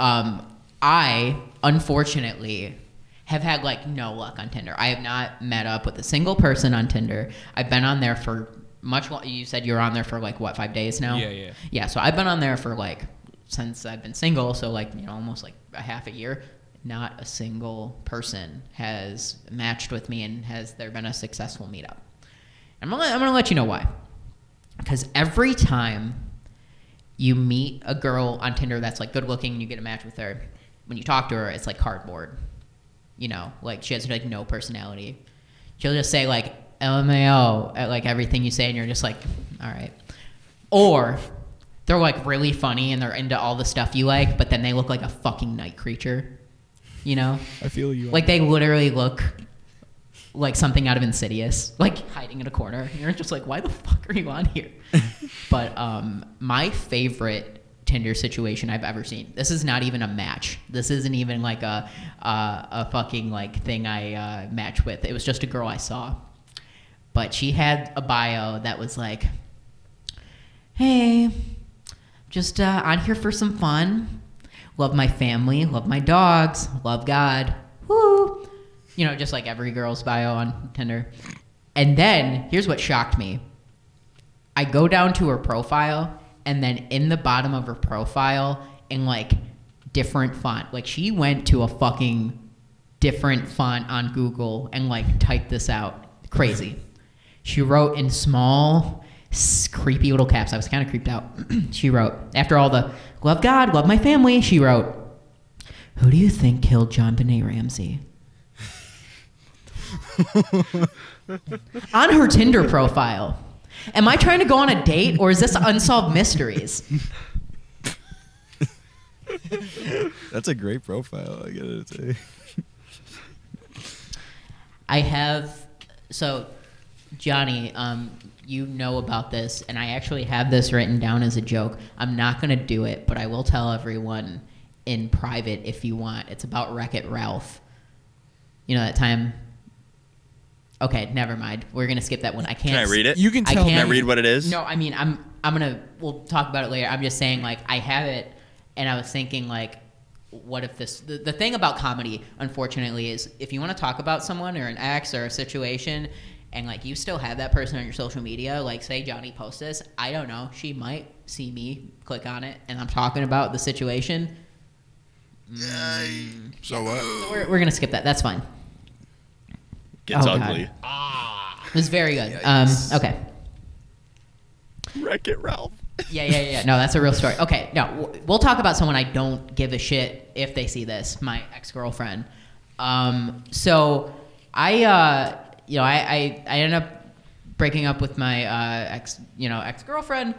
I, unfortunately, have had like no luck on Tinder. I have not met up with a single person on Tinder. I've been on there for much longer. You said you were on there for like, what, 5 days now? Yeah. Yeah, so I've been on there for like, since I've been single, so like, almost like a half a year. Not a single person has matched with me and has there been a successful meetup. I'm gonna let you know why. Because every time you meet a girl on Tinder that's like good looking and you get a match with her, when you talk to her, it's like cardboard. Like she has like no personality. She'll just say like LMAO at like everything you say and you're just like, all right. Or they're like really funny and they're into all the stuff you like, but then they look like a fucking night creature. I feel you. Like they literally look like something out of Insidious, like hiding in a corner. You're just like, why the fuck are you on here? But my favorite Tinder situation I've ever seen. This is not even a match. This isn't even like a fucking like thing I match with. It was just a girl I saw. But she had a bio that was like, hey, just on here for some fun. Love my family, love my dogs, love God. Woo! Just like every girl's bio on Tinder. And then, here's what shocked me. I go down to her profile, and then in the bottom of her profile, in like different font, like she went to a fucking different font on Google and like typed this out. Crazy. She wrote in small, creepy little caps. I was kind of creeped out. She wrote, after all the love God, love my family, she wrote, who do you think killed John Benet Ramsey? On her Tinder profile. Am I trying to go on a date or is this Unsolved Mysteries? That's a great profile, I gotta say. I have, so Johnny, you know about this, and I actually have this written down as a joke. I'm not going to do it, but I will tell everyone in private if you want. It's about Wreck-It Ralph. That time? Okay, never mind. We're going to skip that one. I can't. Can I read it? You can tell. Can I read what it is? No, I mean, we'll talk about it later. I'm just saying, like, I have it, and I was thinking, like, what if this, the thing about comedy, unfortunately, is if you want to talk about someone or an ex or a situation, and like you still have that person on your social media, like say Johnny posts this, I don't know, she might see me click on it, and I'm talking about the situation. So what? So we're gonna skip that. That's fine. Gets ugly. It was very good. Okay. Wreck-It Ralph. Yeah. No, that's a real story. Okay, no, we'll talk about someone I don't give a shit if they see this. My ex-girlfriend. So I ended up breaking up with my ex-girlfriend.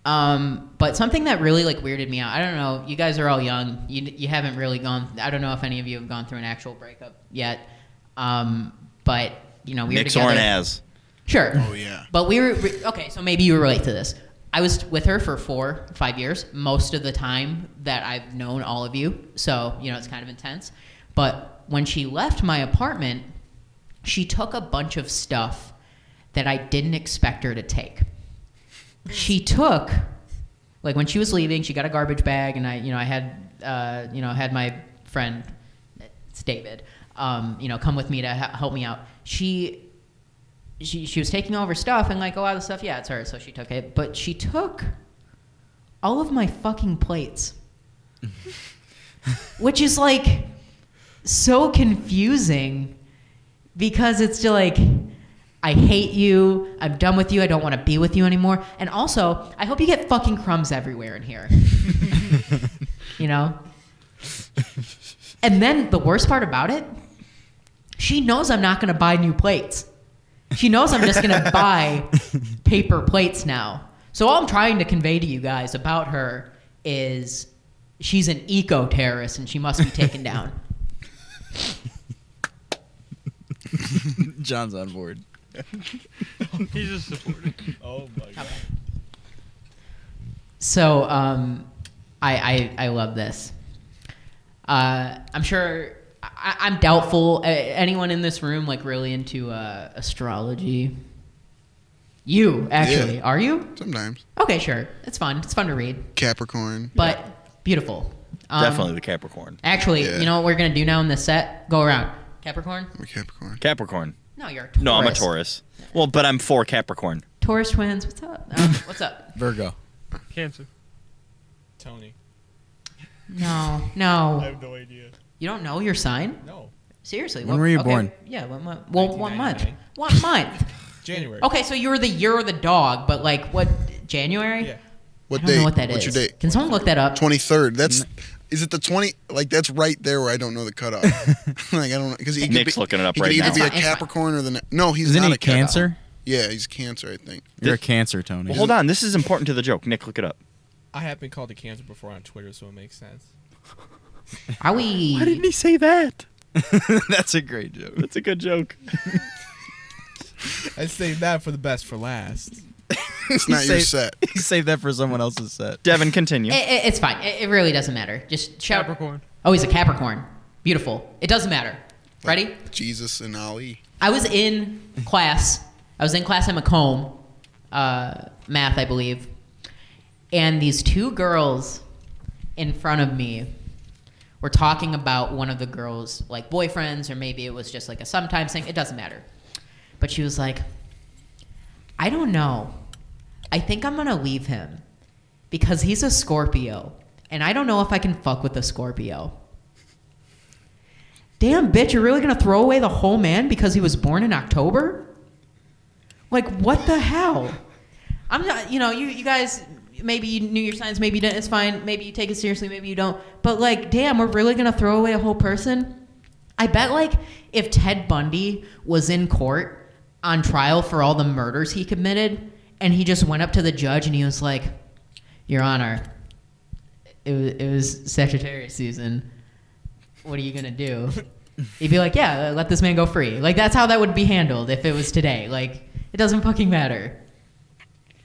But something that really like weirded me out. I don't know. You guys are all young. You haven't really gone. I don't know if any of you have gone through an actual breakup yet. But we were Nick together. Zorn has. Sure. Oh yeah. But we were okay. So maybe you relate to this. I was with her for 4-5 years, most of the time that I've known all of you. So it's kind of intense. But when she left my apartment, she took a bunch of stuff that I didn't expect her to take. She took, like when she was leaving, she got a garbage bag, and I had my friend, it's David, come with me to help me out. She was taking all of her stuff, and like a lot of the stuff, yeah, it's hers, so she took it. But she took all of my fucking plates, which is like so confusing because it's just like, I hate you, I'm done with you, I don't want to be with you anymore. And also, I hope you get fucking crumbs everywhere in here. And then the worst part about it, she knows I'm not going to buy new plates. She knows I'm just going to buy paper plates now. So all I'm trying to convey to you guys about her is she's an eco-terrorist and she must be taken down. John's on board. He's just supporting. Oh my god. So I love this. I'm sure I'm doubtful. Anyone in this room like really into astrology? You actually are you? Sometimes. Okay, sure. It's fun. It's fun to read. Capricorn. But beautiful. Definitely the Capricorn. Actually, Yeah. you know what we're gonna do now in this set? Go around. Capricorn? I'm a Capricorn. Capricorn. No, you're a Taurus. No, I'm a Taurus. Well, but I'm for Capricorn. Taurus twins. What's up? What's up? Virgo. Cancer. Tony. No. I have no idea. You don't know your sign? No. Seriously? When were you born? Yeah, 1 month. Well, 1 month. 1999. 1 month. January. Okay, so you were the year of the dog, but like what? January? Yeah. What I don't date? know what that is. What's your date? Can someone look that up? 23rd. That's. Is it the 20? Like that's right there where I don't know the cutoff. Like I don't know because Nick's looking it up he right could now. either be a That's fine, it's fine. Capricorn or the no. He's Isn't not he a Capricorn. Cancer? Yeah, he's Cancer, I think. You're a Cancer, Tony. Well, hold on. This is important to the joke. Nick, look it up. I have been called a Cancer before on Twitter, so it makes sense. Are we? Why didn't he say that? That's a great joke. That's a good joke. I saved that for the best for last. It's not your Save- set. He saved that for someone else's set. Devin, continue. It's fine. It really doesn't matter. Just shout. Capricorn. Oh, he's a Capricorn. Beautiful. It doesn't matter. Ready? Jesus and Ali. I was in class. I was in class at Macomb, math, I believe. And these two girls in front of me were talking about one of the girls' like boyfriends, or maybe it was just like a sometimes thing. It doesn't matter. But she was like, I don't know. I think I'm gonna leave him because he's a Scorpio, and I don't know if I can fuck with a Scorpio. Damn, bitch, you're really gonna throw away the whole man because he was born in October? Like, what the hell? I'm not, you guys, maybe you knew your signs, maybe you didn't, it's fine. Maybe you take it seriously, maybe you don't. But, like, damn, we're really gonna throw away a whole person? I bet, like, if Ted Bundy was in court on trial for all the murders he committed, and he just went up to the judge and he was like, Your Honor, it was Sagittarius season. What are you gonna do? He'd be like, yeah, let this man go free. Like, that's how that would be handled if it was today. Like, it doesn't fucking matter.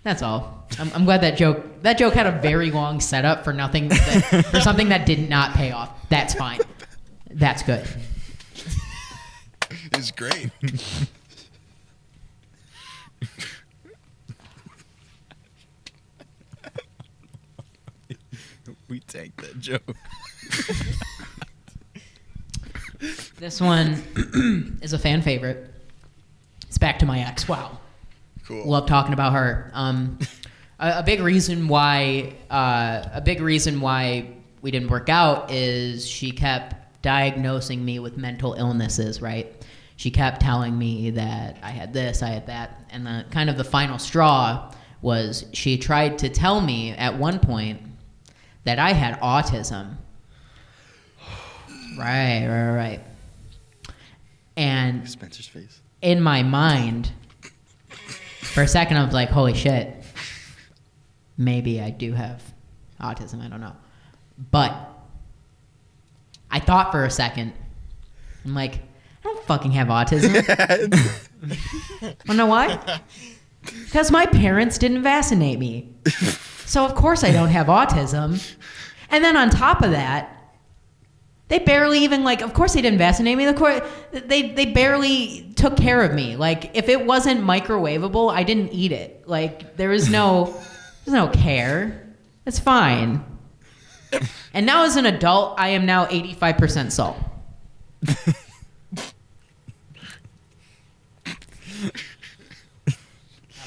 That's all. I'm glad that joke had a very long setup for nothing, for something that did not pay off. That's fine. That's good. It's great. We take that joke. This one is a fan favorite. It's back to my ex. Wow. Cool. Love talking about her. A big reason why we didn't work out is she kept diagnosing me with mental illnesses. Right? She kept telling me that I had this, I had that, and the final straw was she tried to tell me at one point that I had autism. Right. And Spencer's face. in my mind, for a second, I was like, holy shit, maybe I do have autism. I don't know. But I thought for a second, I'm like, I don't fucking have autism. Wanna know why? Because my parents didn't vaccinate me. So, of course, I don't have autism. And then on top of that, they barely even, of course they didn't vaccinate me. Of course, they barely took care of me. Like, if it wasn't microwavable, I didn't eat it. Like, there's no care. It's fine. And now as an adult, I am now 85% salt.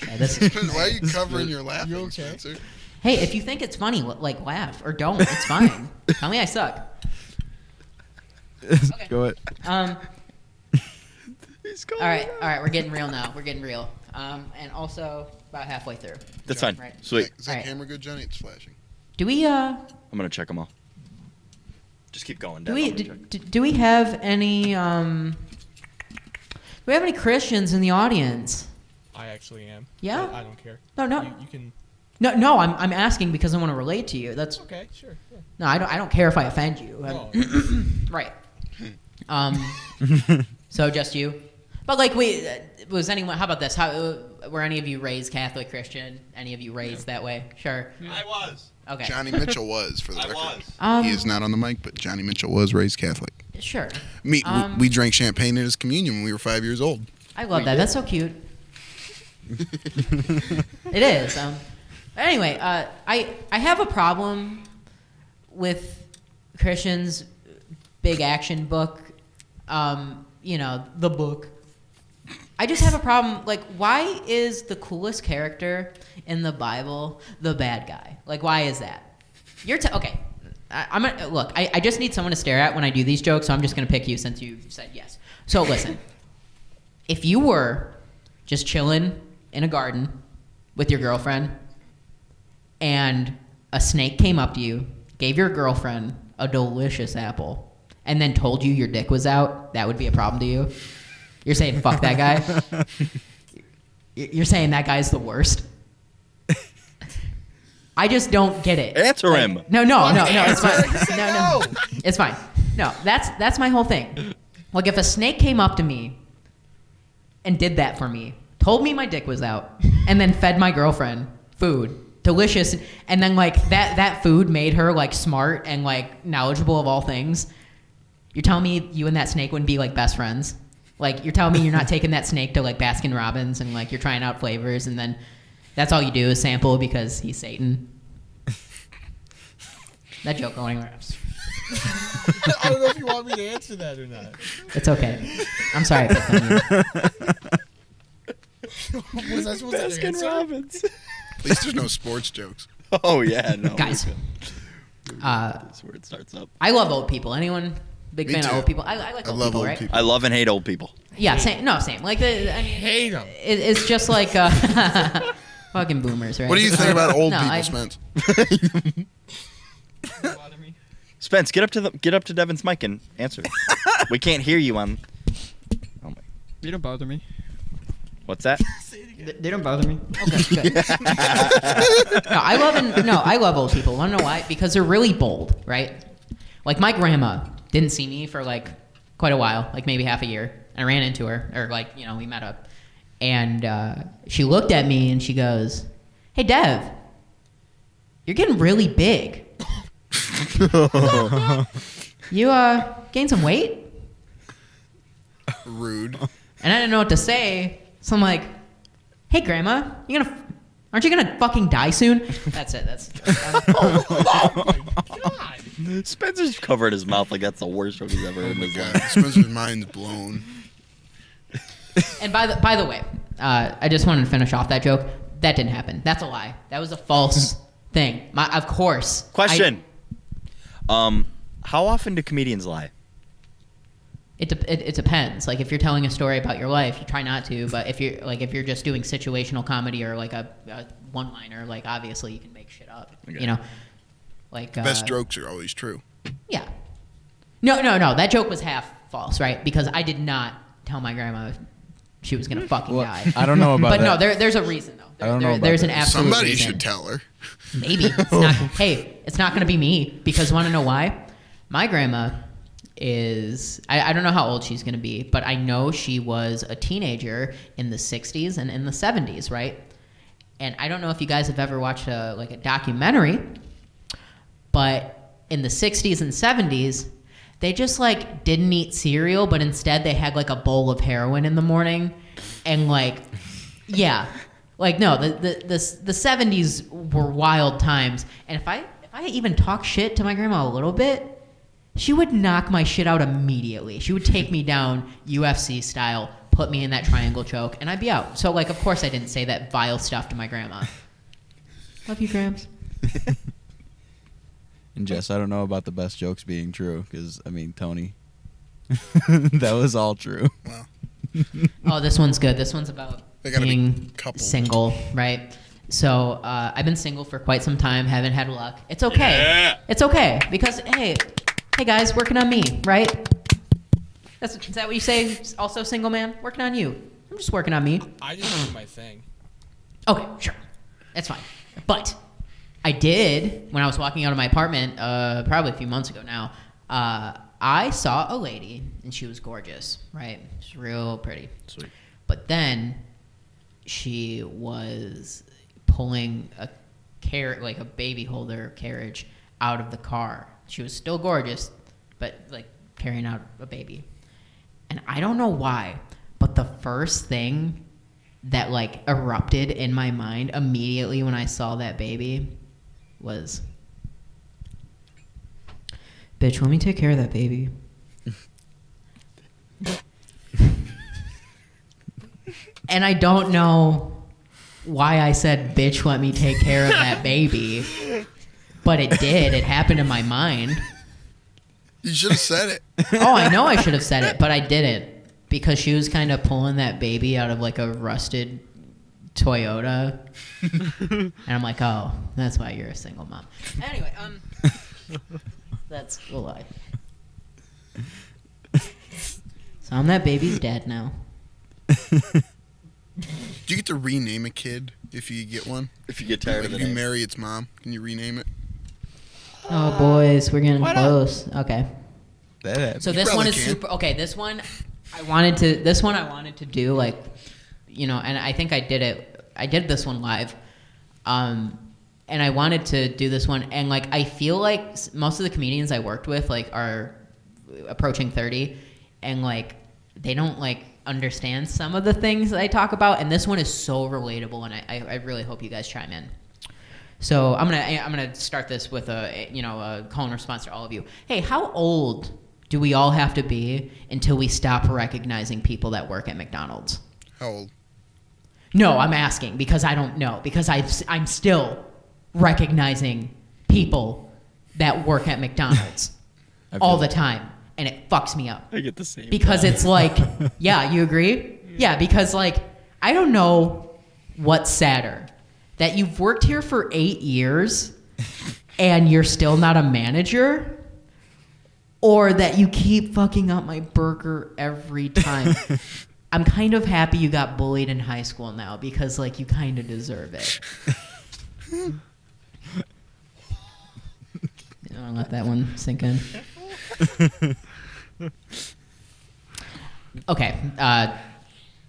Okay, this is, Why are you covering your laughing, You okay? Spencer? hey, if you think it's funny, laugh or don't. It's fine. Tell me I suck. Go ahead. All right, we're getting real now. We're getting real. And also about halfway through. That's fine. Right. Sweet. Is that Alright. camera good, Johnny? It's flashing. Do we I'm gonna check them all. Just keep going. do Dev. we I'm gonna check. do we have any do we have any Christians in the audience? I actually am. Yeah? I don't care. No. You can. No, I'm asking because I want to relate to you. That's Okay, sure. Yeah. no, I don't care if I offend you. No. Right. So just you. But like, was anyone? How about this? How were any of you raised Catholic, Christian? Any of you raised that way? Sure. I was. Okay. Johnny Mitchell was, for the I record. was. He is not on the mic, but Johnny Mitchell was raised Catholic. Sure. We drank champagne at his communion when we were 5 years old. I love that. That's so cute. It is. Anyway, I have a problem with Christian's big action book. The book. I just have a problem. Like, why is the coolest character in the Bible the bad guy? Like, why is that? Okay. I'm gonna look. I just need someone to stare at when I do these jokes, so I'm just gonna pick you since you said yes. So listen, if you were just chilling in a garden with your girlfriend, and a snake came up to you, gave your girlfriend a delicious apple, and then told you your dick was out, that would be a problem to you? You're saying fuck that guy? You're saying that guy's the worst? I just don't get it. Answer him. No, it's fine. No, it's fine. No, that's my whole thing. Like, if a snake came up to me and did that for me, told me my dick was out, and then fed my girlfriend food, delicious, and then like that food made her like smart and like knowledgeable of all things, you're telling me you and that snake wouldn't be like best friends? Like, you're telling me you're not taking that snake to like Baskin Robbins and like you're trying out flavors, and then that's all you do is sample because he's Satan? That joke going anywhere else. I don't know if you want me to answer that or not. It's okay. I'm sorry. I picked on you. Was I supposed to Baskin answer? Robbins. At least there's no sports jokes. Oh yeah, no. Guys, That's where it starts up. I love old people. Anyone big Me fan too. of old people? I like I old love people, old right? people. I love and hate old people. Yeah, same. No, same. Like, Hate them. it's just like fucking boomers, right? What do you think about old No, people, Spence? Spence, get up to Devin's mic and answer. We can't hear you on. Oh my. They don't bother me. What's that? They don't bother me. Okay, good. I love old people. Want to know why? Because they're really bold, right? Like, my grandma didn't see me for like quite a while, like maybe half a year. I ran into her, or like, we met up, and she looked at me and she goes, "Hey, Dev, you're getting really big. You gained some weight?" Rude. And I didn't know what to say, so I'm like, "Hey, Grandma, aren't you gonna fucking die soon?" That's it. Spencer's covered his mouth like that's the worst joke he's ever heard in his God, life. Spencer's mind's blown. And by the way, I just wanted to finish off that joke. That didn't happen. That's a lie. That was a false thing. Of course. Question. How often do comedians lie? It depends. Like, if you're telling a story about your life, you try not to. But if you're just doing situational comedy or like a one-liner, like, obviously you can make shit up. Okay. Like, Best jokes are always true. Yeah. No. That joke was half false, right? Because I did not tell my grandma she was gonna fucking die. I don't know about but that. no, there's a reason though. I don't know about there's an that. absolute Somebody reason. should tell her. Maybe. It's not, hey, it's not going to be me, because want to know why? My grandma is, I don't know how old she's going to be, but I know she was a teenager in the 60s and in the 70s, right? And I don't know if you guys have ever watched a documentary, but in the 60s and 70s, they just like didn't eat cereal, but instead they had like a bowl of heroin in the morning, and like, yeah. Like, no, the 70s were wild times. And if I even talk shit to my grandma a little bit, she would knock my shit out immediately. She would take me down UFC style, put me in that triangle choke, and I'd be out. So, like, of course I didn't say that vile stuff to my grandma. Love you, Grams. And Jess, I don't know about the best jokes being true, because, I mean, Tony, that was all true. Wow. Oh, this one's good. This one's about They gotta be being coupled. single, right? So I've been single for quite some time, haven't had luck. It's okay. Yeah. It's okay, because, hey guys, working on me, right? Is that what you say? Also, single man, working on you. I'm just working on me. I just do my thing. Okay, sure. That's fine. But I did when I was walking out of my apartment, probably a few months ago now. I saw a lady, and she was gorgeous, right? She's real pretty. Sweet. But then she was pulling a like a baby holder carriage out of the car. She was still gorgeous, but like carrying out a baby. And I don't know why, but the first thing that like erupted in my mind immediately when I saw that baby was, bitch, let me take care of that baby. And I don't know why I said, bitch, let me take care of that baby. But it did. It happened in my mind. You should have said it. Oh, I know I should have said it, but I didn't. Because she was kind of pulling that baby out of like a rusted Toyota. And I'm like, oh, that's why you're a single mom. Anyway, that's a lie. So I'm that baby's dad now. Do you get to rename a kid if you get one? If you get tired Like of if the you name. marry its mom, can you rename it? Oh, boys, we're getting why not? close. Okay. That happens. So this probably one is can. super. Okay, this one I wanted to do like, you know, and I think I did it. I did this one live, and I wanted to do this one, and like I feel like most of the comedians I worked with like are approaching 30, and like they don't like understand some of the things that I talk about, and this one is so relatable, and I really hope you guys chime in. So I'm gonna start this with a call and response to all of you. Hey, how old do we all have to be until we stop recognizing people that work at McDonald's? How old? No, I'm asking because I don't know, because I'm still recognizing people that work at McDonald's all the time, and it fucks me up. I get the same. Because it's like, yeah, you agree? Yeah, because like, I don't know what's sadder. That you've worked here for 8 years and you're still not a manager? Or that you keep fucking up my burger every time? I'm kind of happy you got bullied in high school now because like you kind of deserve it. You want to let that one sink in? Okay.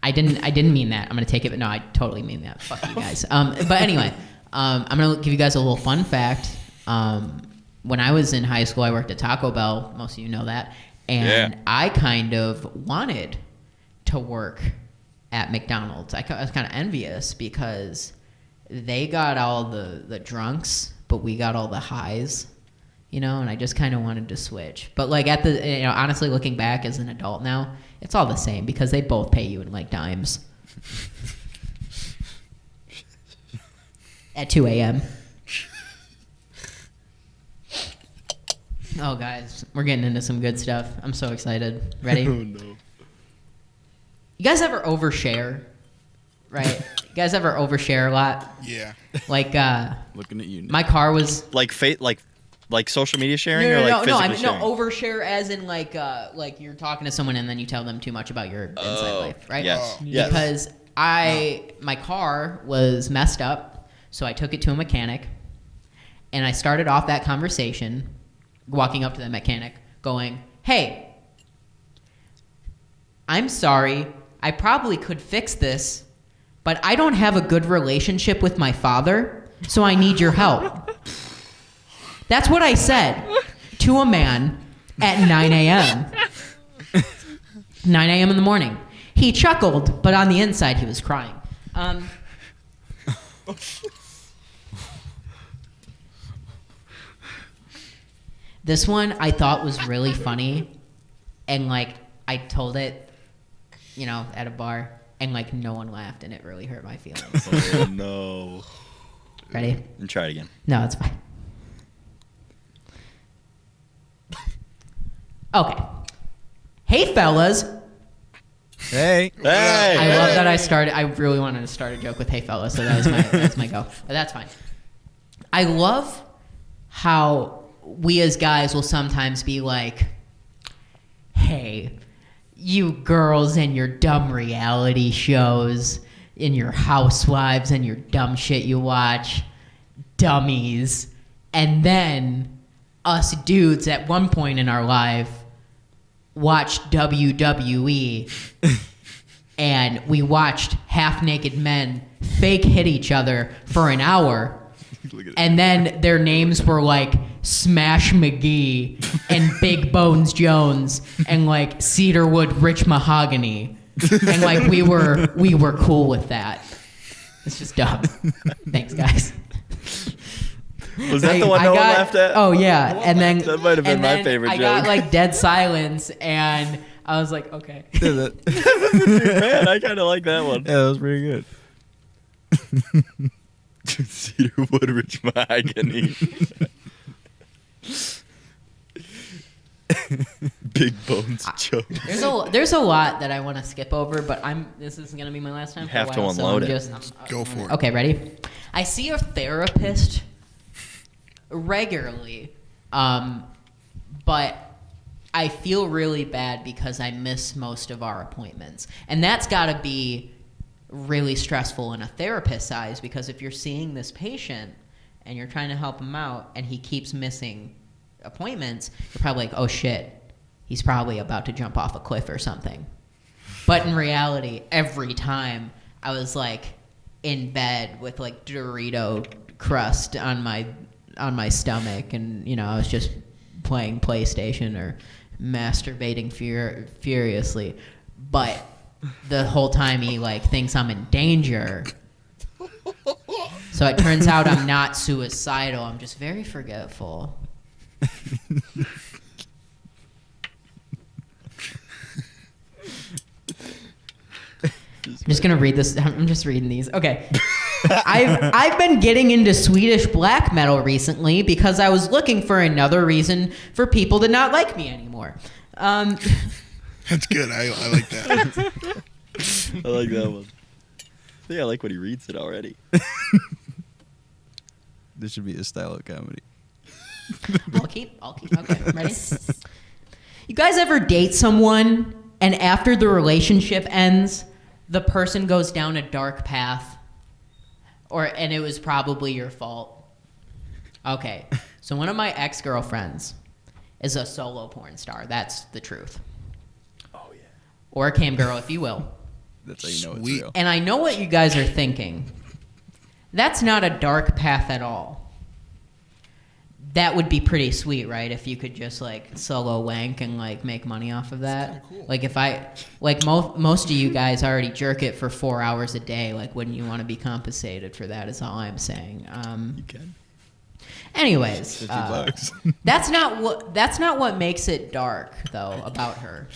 I didn't mean that. I'm gonna take it, but no, I totally mean that. Fuck you guys. But anyway, I'm gonna give you guys a little fun fact. When I was in high school, I worked at Taco Bell. Most of you know that, and I kind of wanted to work at McDonald's. I was kind of envious because they got all the drunks, but we got all the highs. You know, and I just kind of wanted to switch. But like honestly, looking back as an adult now, it's all the same because they both pay you in like dimes. At 2 a.m. Oh, guys, we're getting into some good stuff. I'm so excited. Ready? Oh no. You guys ever overshare? Right? You guys ever overshare a lot? Yeah. Like, Looking at you. my car was Like like social media sharing no, or like no, physically sharing? overshare as in like you're talking to someone and then you tell them too much about your inside life, right? Yes. Oh. Yes. Because my car was messed up, so I took it to a mechanic, and I started off that conversation, walking up to the mechanic, going, "Hey, I'm sorry, I probably could fix this, but I don't have a good relationship with my father, so I need your help." That's what I said to a man at 9 a.m. 9 a.m. in the morning. He chuckled, but on the inside he was crying. This one I thought was really funny, and like I told it, at a bar, and like no one laughed, and it really hurt my feelings. Oh no. Ready? And try it again. No, it's fine. Okay. Hey, fellas. Hey. Hey. I love that I really wanted to start a joke with "Hey, fellas," so that was my go. But that's fine. I love how we as guys will sometimes be like, "Hey, you girls and your dumb reality shows, and your housewives and your dumb shit you watch, dummies. And then us dudes at one point in our life watched WWE and we watched half-naked men fake hit each other for an hour. And then their names were like Smash McGee and Big Bones Jones and like Cedarwood Rich Mahogany. And like we were cool with that. It's just dumb. Thanks, guys. Was that the one no one laughed at? Oh yeah, and then that might have been my favorite I joke. got like dead silence, and I was like, okay. Man, I kind of like that one. Yeah, that was pretty good. Cedarwood Rich Mahogany. Big Bones joke. There's a lot that I want to skip over, but this is gonna be my last time. You for have a to while, unload so it. Just Go for it. Okay, ready? I see a therapist regularly, but I feel really bad because I miss most of our appointments, and that's got to be really stressful in a therapist's eyes, because if you're seeing this patient and you're trying to help him out and he keeps missing appointments, you're probably like, oh shit, he's probably about to jump off a cliff or something. But in reality, every time I was like in bed with like Dorito crust on my stomach, and you know, I was just playing PlayStation or masturbating furiously, but the whole time he like thinks I'm in danger. So it turns out I'm not suicidal, I'm just very forgetful. I'm just gonna read this. I'm just reading these. Okay. I've been getting into Swedish black metal recently because I was looking for another reason for people to not like me anymore. That's good. I like that. I like that one. I think I like when he reads it already. This should be a style of comedy. I'll keep. Okay, ready? You guys ever date someone and after the relationship ends, the person goes down a dark path, and it was probably your fault? Okay, so one of my ex-girlfriends is a solo porn star. That's the truth. Oh yeah. Or a cam girl, if you will. That's how you know it's Sweet. real. And I know what you guys are thinking. That's not a dark path at all. That would be pretty sweet, right? If you could just like solo wank and like make money off of that. Cool. Like if I, like most of you guys already jerk it for 4 hours a day. Like, wouldn't you want to be compensated for that? Is all I'm saying. You can. Anyways, 50 bucks. that's not what makes it dark though about her.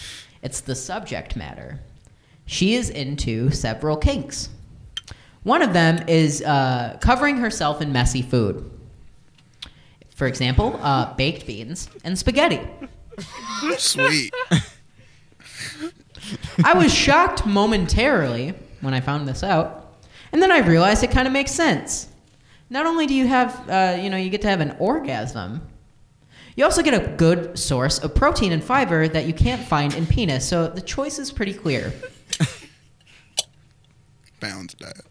It's the subject matter. She is into several kinks. One of them is covering herself in messy food. For example, baked beans and spaghetti. Sweet. I was shocked momentarily when I found this out, and then I realized it kind of makes sense. Not only do you have, you get to have an orgasm, you also get a good source of protein and fiber that you can't find in penis, so the choice is pretty clear. Balanced diet.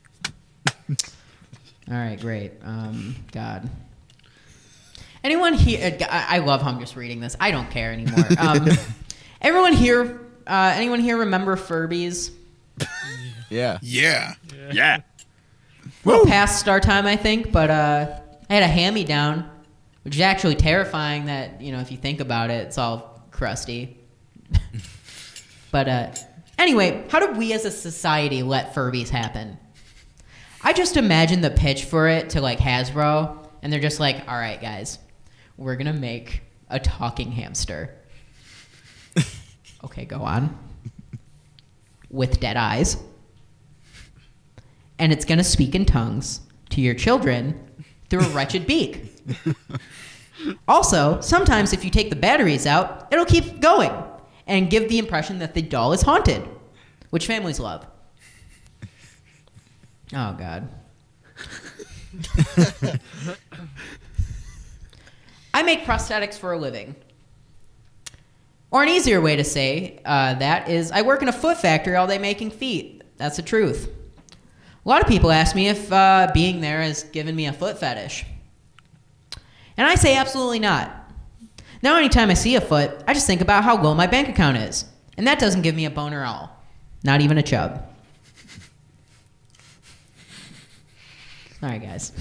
All right, great. God. Anyone here? I love how I'm just reading this. I don't care anymore. Anyone here remember Furbies? Yeah. Yeah. Yeah. Well, past our time, I think, but I had a hand-me-down, which is actually terrifying that, if you think about it, it's all crusty. But anyway, how did we as a society let Furbies happen? I just imagine the pitch for it to like Hasbro, and they're just like, all right, guys, we're going to make a talking hamster. Okay, go on. With dead eyes. And it's going to speak in tongues to your children through a wretched beak. Also, sometimes if you take the batteries out, it'll keep going and give the impression that the doll is haunted, which families love. Oh, God. I make prosthetics for a living. Or an easier way to say that is I work in a foot factory all day making feet. That's the truth. A lot of people ask me if being there has given me a foot fetish. And I say absolutely not. Now anytime I see a foot, I just think about how low my bank account is. And that doesn't give me a boner at all. Not even a chub. Sorry, guys.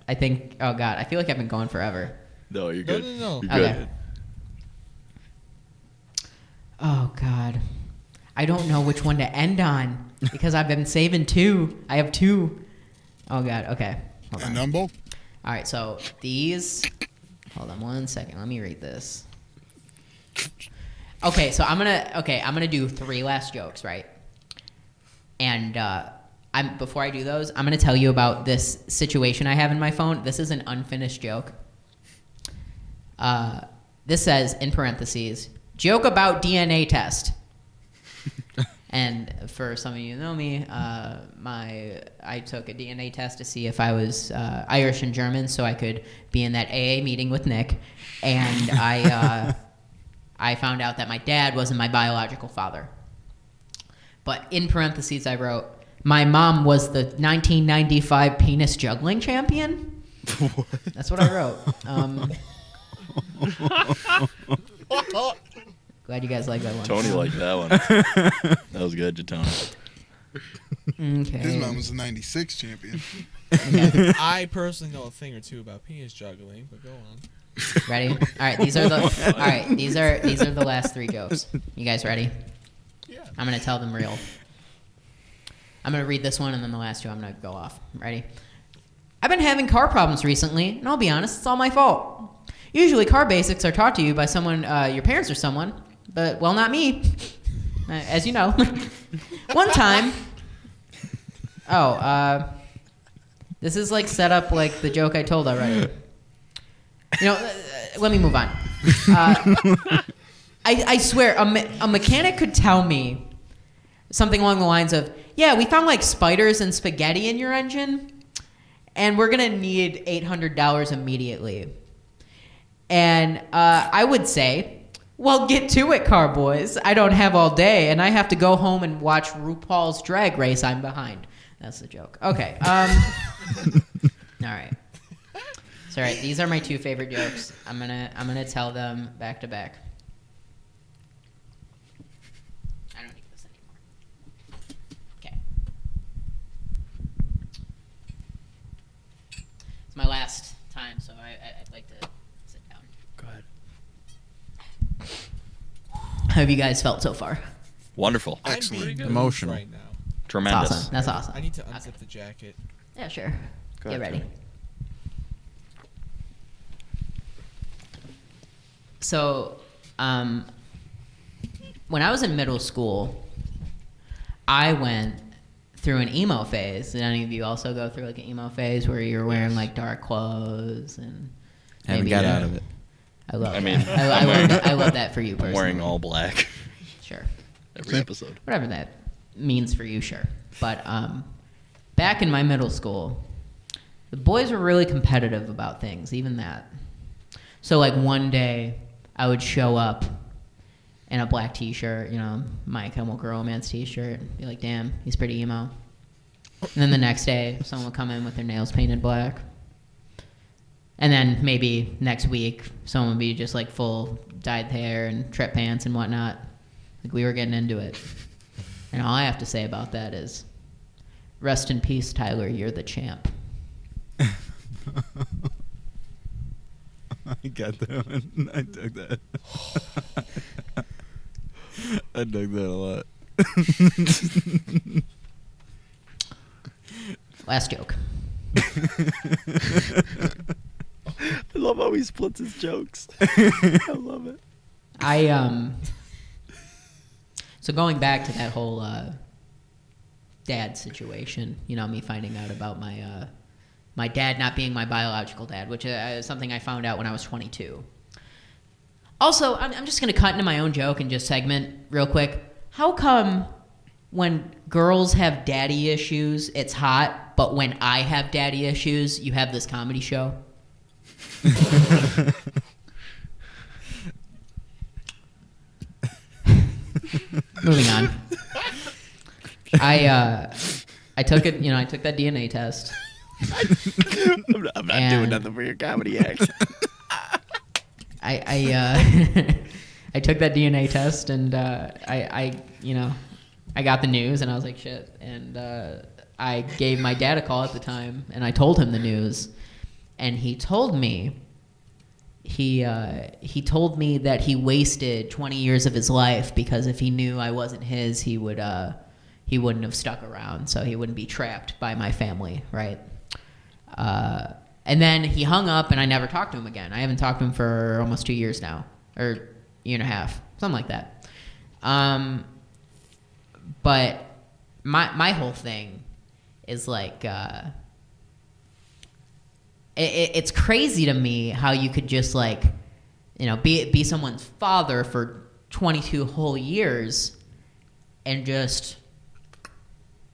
I think, oh God, I feel like I've been going forever. No, you're No, good. no, no. You're good. Okay. Oh God. I don't know which one to end on because I've been saving two. I have two. Oh God, okay. Hold on. And Dumbo? All right, so these. Hold on 1 second. Let me read this. Okay, so I'm gonna do 3 last jokes, right? And before I do those, I'm gonna tell you about this situation I have in my phone. This is an unfinished joke. This says in parentheses, joke about DNA test. And for some of you who know me, I took a DNA test to see if I was Irish and German, so I could be in that AA meeting with Nick. And I found out that my dad wasn't my biological father. But in parentheses, I wrote, my mom was the 1995 penis juggling champion. What? That's what I wrote. Glad you guys like that one. Tony liked that one. That was good, Tony. Okay. His mom was the 96 champion. I personally know a thing or two about penis juggling, but go on. Ready? All right, these are the last 3 jokes. You guys ready? Yeah. I'm gonna tell them real. I'm gonna read this one and then the last 2 I'm gonna go off. Ready? I've been having car problems recently, and I'll be honest, it's all my fault. Usually car basics are taught to you by someone, your parents or someone, but, well, not me, as you know. One time, this is like set up like the joke I told already. You know, let me move on. I swear, a mechanic could tell me something along the lines of, yeah, we found like spiders and spaghetti in your engine, and we're going to need $800 immediately. And I would say, well, get to it, car boys. I don't have all day, and I have to go home and watch RuPaul's Drag Race. I'm behind. That's the joke. Okay. All right. So, all right, these are my 2 favorite jokes. I'm gonna tell them back to back. I don't need this anymore. Okay. It's my last time, so I'd like to sit down. Go ahead. How have you guys felt so far? Wonderful. I'm Excellent. pretty good Emotional. right now. Tremendous. Awesome. That's awesome. I need to unzip the jacket. Yeah, sure. Go Get ahead, ready. Tony. So, when I was in middle school, I went through an emo phase. Did any of you also go through like an emo phase where you're wearing like dark clothes and Haven't maybe got out of it. I love. I mean, I love that for you I'm personally. wearing all black Sure. every episode. Whatever that means for you, sure. But back in my middle school, the boys were really competitive about things, even that. So like one day, I would show up in a black T-shirt, you know, My Chemical Romance T-shirt, and be like, "Damn, he's pretty emo." And then the next day, someone would come in with their nails painted black. And then maybe next week, someone would be just like full dyed hair and trip pants and whatnot. Like we were getting into it. And all I have to say about that is, rest in peace, Tyler. You're the champ. I got that one. I dug that. I dug that a lot. Last joke. I love how he splits his jokes. I love it. So going back to that whole dad situation, you know, me finding out about my dad not being my biological dad, which is something I found out when I was 22. Also, I'm just going to cut into my own joke and just segment real quick. How come when girls have daddy issues, it's hot, but when I have daddy issues, you have this comedy show? Moving on. I took it. You know, I took that DNA test, I'm not doing nothing for your comedy act. I took that DNA test and I got the news and I was like shit, and I gave my dad a call at the time and I told him the news, and he told me that he wasted 20 years of his life because if he knew I wasn't his, he wouldn't have stuck around, so he wouldn't be trapped by my family, right? And then he hung up and I never talked to him again. I haven't talked to him for almost 2 years now, or year and a half, something like that. But my whole thing is like, it's crazy to me how you could just like, be someone's father for 22 whole years and just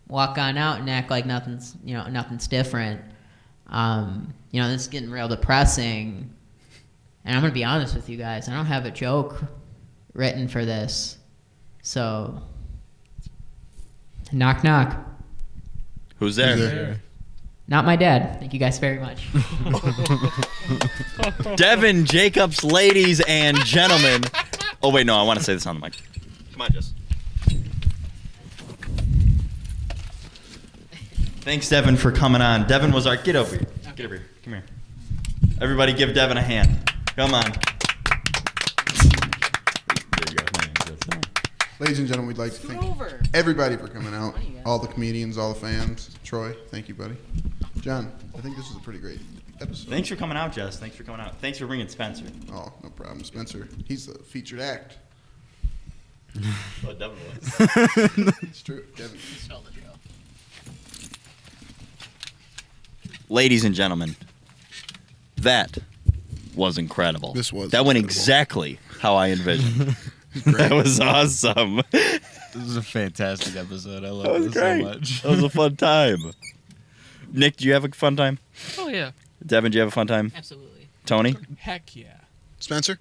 walk on out and act like nothing's different. This is getting real depressing. And I'm going to be honest with you guys. I don't have a joke written for this. So, knock, knock. Who's there? Not my dad. Thank you guys very much. Devin Jacobs, ladies and gentlemen. Oh, wait, no, I want to say this on the mic. Come on, Jess. Thanks, Devin, for coming on. Devin was our... Get over here. Get over here. Come here. Everybody give Devin a hand. Come on. There you go. Ladies and gentlemen, we'd like to thank everybody for coming out. All the comedians, all the fans. Troy, thank you, buddy. John, I think this was a pretty great episode. Thanks for coming out, Jess. Thanks for coming out. Thanks for bringing Spencer. Oh, no problem. Spencer, he's the featured act. Oh, Devin was. It's true. Devin. Ladies and gentlemen, that was incredible. This was That went incredible. exactly how I envisioned. That was awesome. This is a fantastic episode. I That love was this great. so much. That was a fun time. Nick, do you have a fun time? Oh yeah. Devin, do you have a fun time? Absolutely. Tony? Heck yeah. Spencer?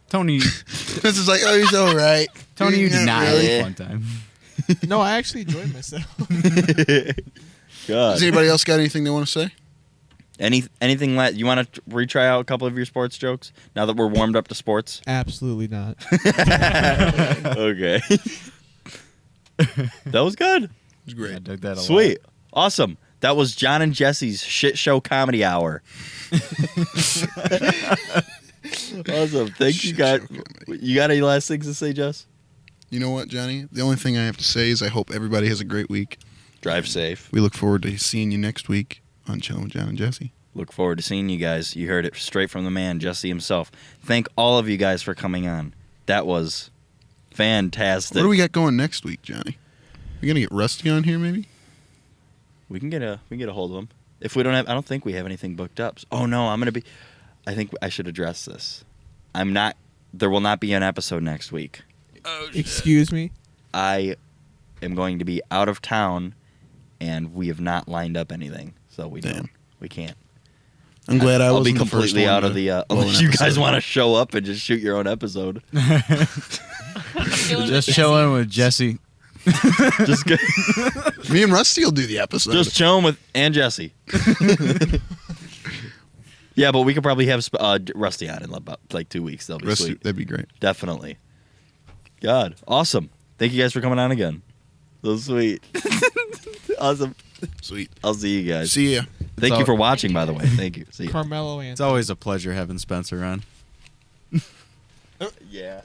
Tony, This is like, oh, he's all right. Tony, you did not really. have a fun time. No, I actually enjoyed myself. God. Does anybody else got anything they want to say? Anything you want to retry out a couple of your sports jokes now that we're warmed up to sports? Absolutely not. Okay. That was good. It was great. I dug that a lot. Sweet. Awesome. That was John and Jesse's Shit Show Comedy Hour. Awesome. Thank you, Shit guys. show comedy. You got any last things to say, Jess? You know what, Johnny? The only thing I have to say is I hope everybody has a great week. Drive safe. We look forward to seeing you next week on Chillin' with John and Jesse. Look forward to seeing you guys. You heard it straight from the man, Jesse himself. Thank all of you guys for coming on. That was fantastic. What do we got going next week, Johnny? We gonna get Rusty on here, maybe? We can get a hold of him. If we don't have, I don't think we have anything booked up. Oh no, I think I should address this. There will not be an episode next week. Excuse me? I am going to be out of town, and we have not lined up anything, so we can't. I'm glad I'll wasn't be the first completely one out to of the. blow an Unless you guys episode. want to show up and just shoot your own episode. Just chilling with Jesse. Just go, Me and Rusty will do the episode. just chilling with and Jesse. Yeah, but we could probably have Rusty on in about like 2 weeks. That'll be Rusty, sweet. that'd be great. Definitely. God, awesome. Thank you guys for coming on again. So sweet. Awesome. Sweet. I'll see you guys. See ya. Thank you for watching, by the way. Thank you. See you. Carmelo and It's always a pleasure having Spencer on. Yeah.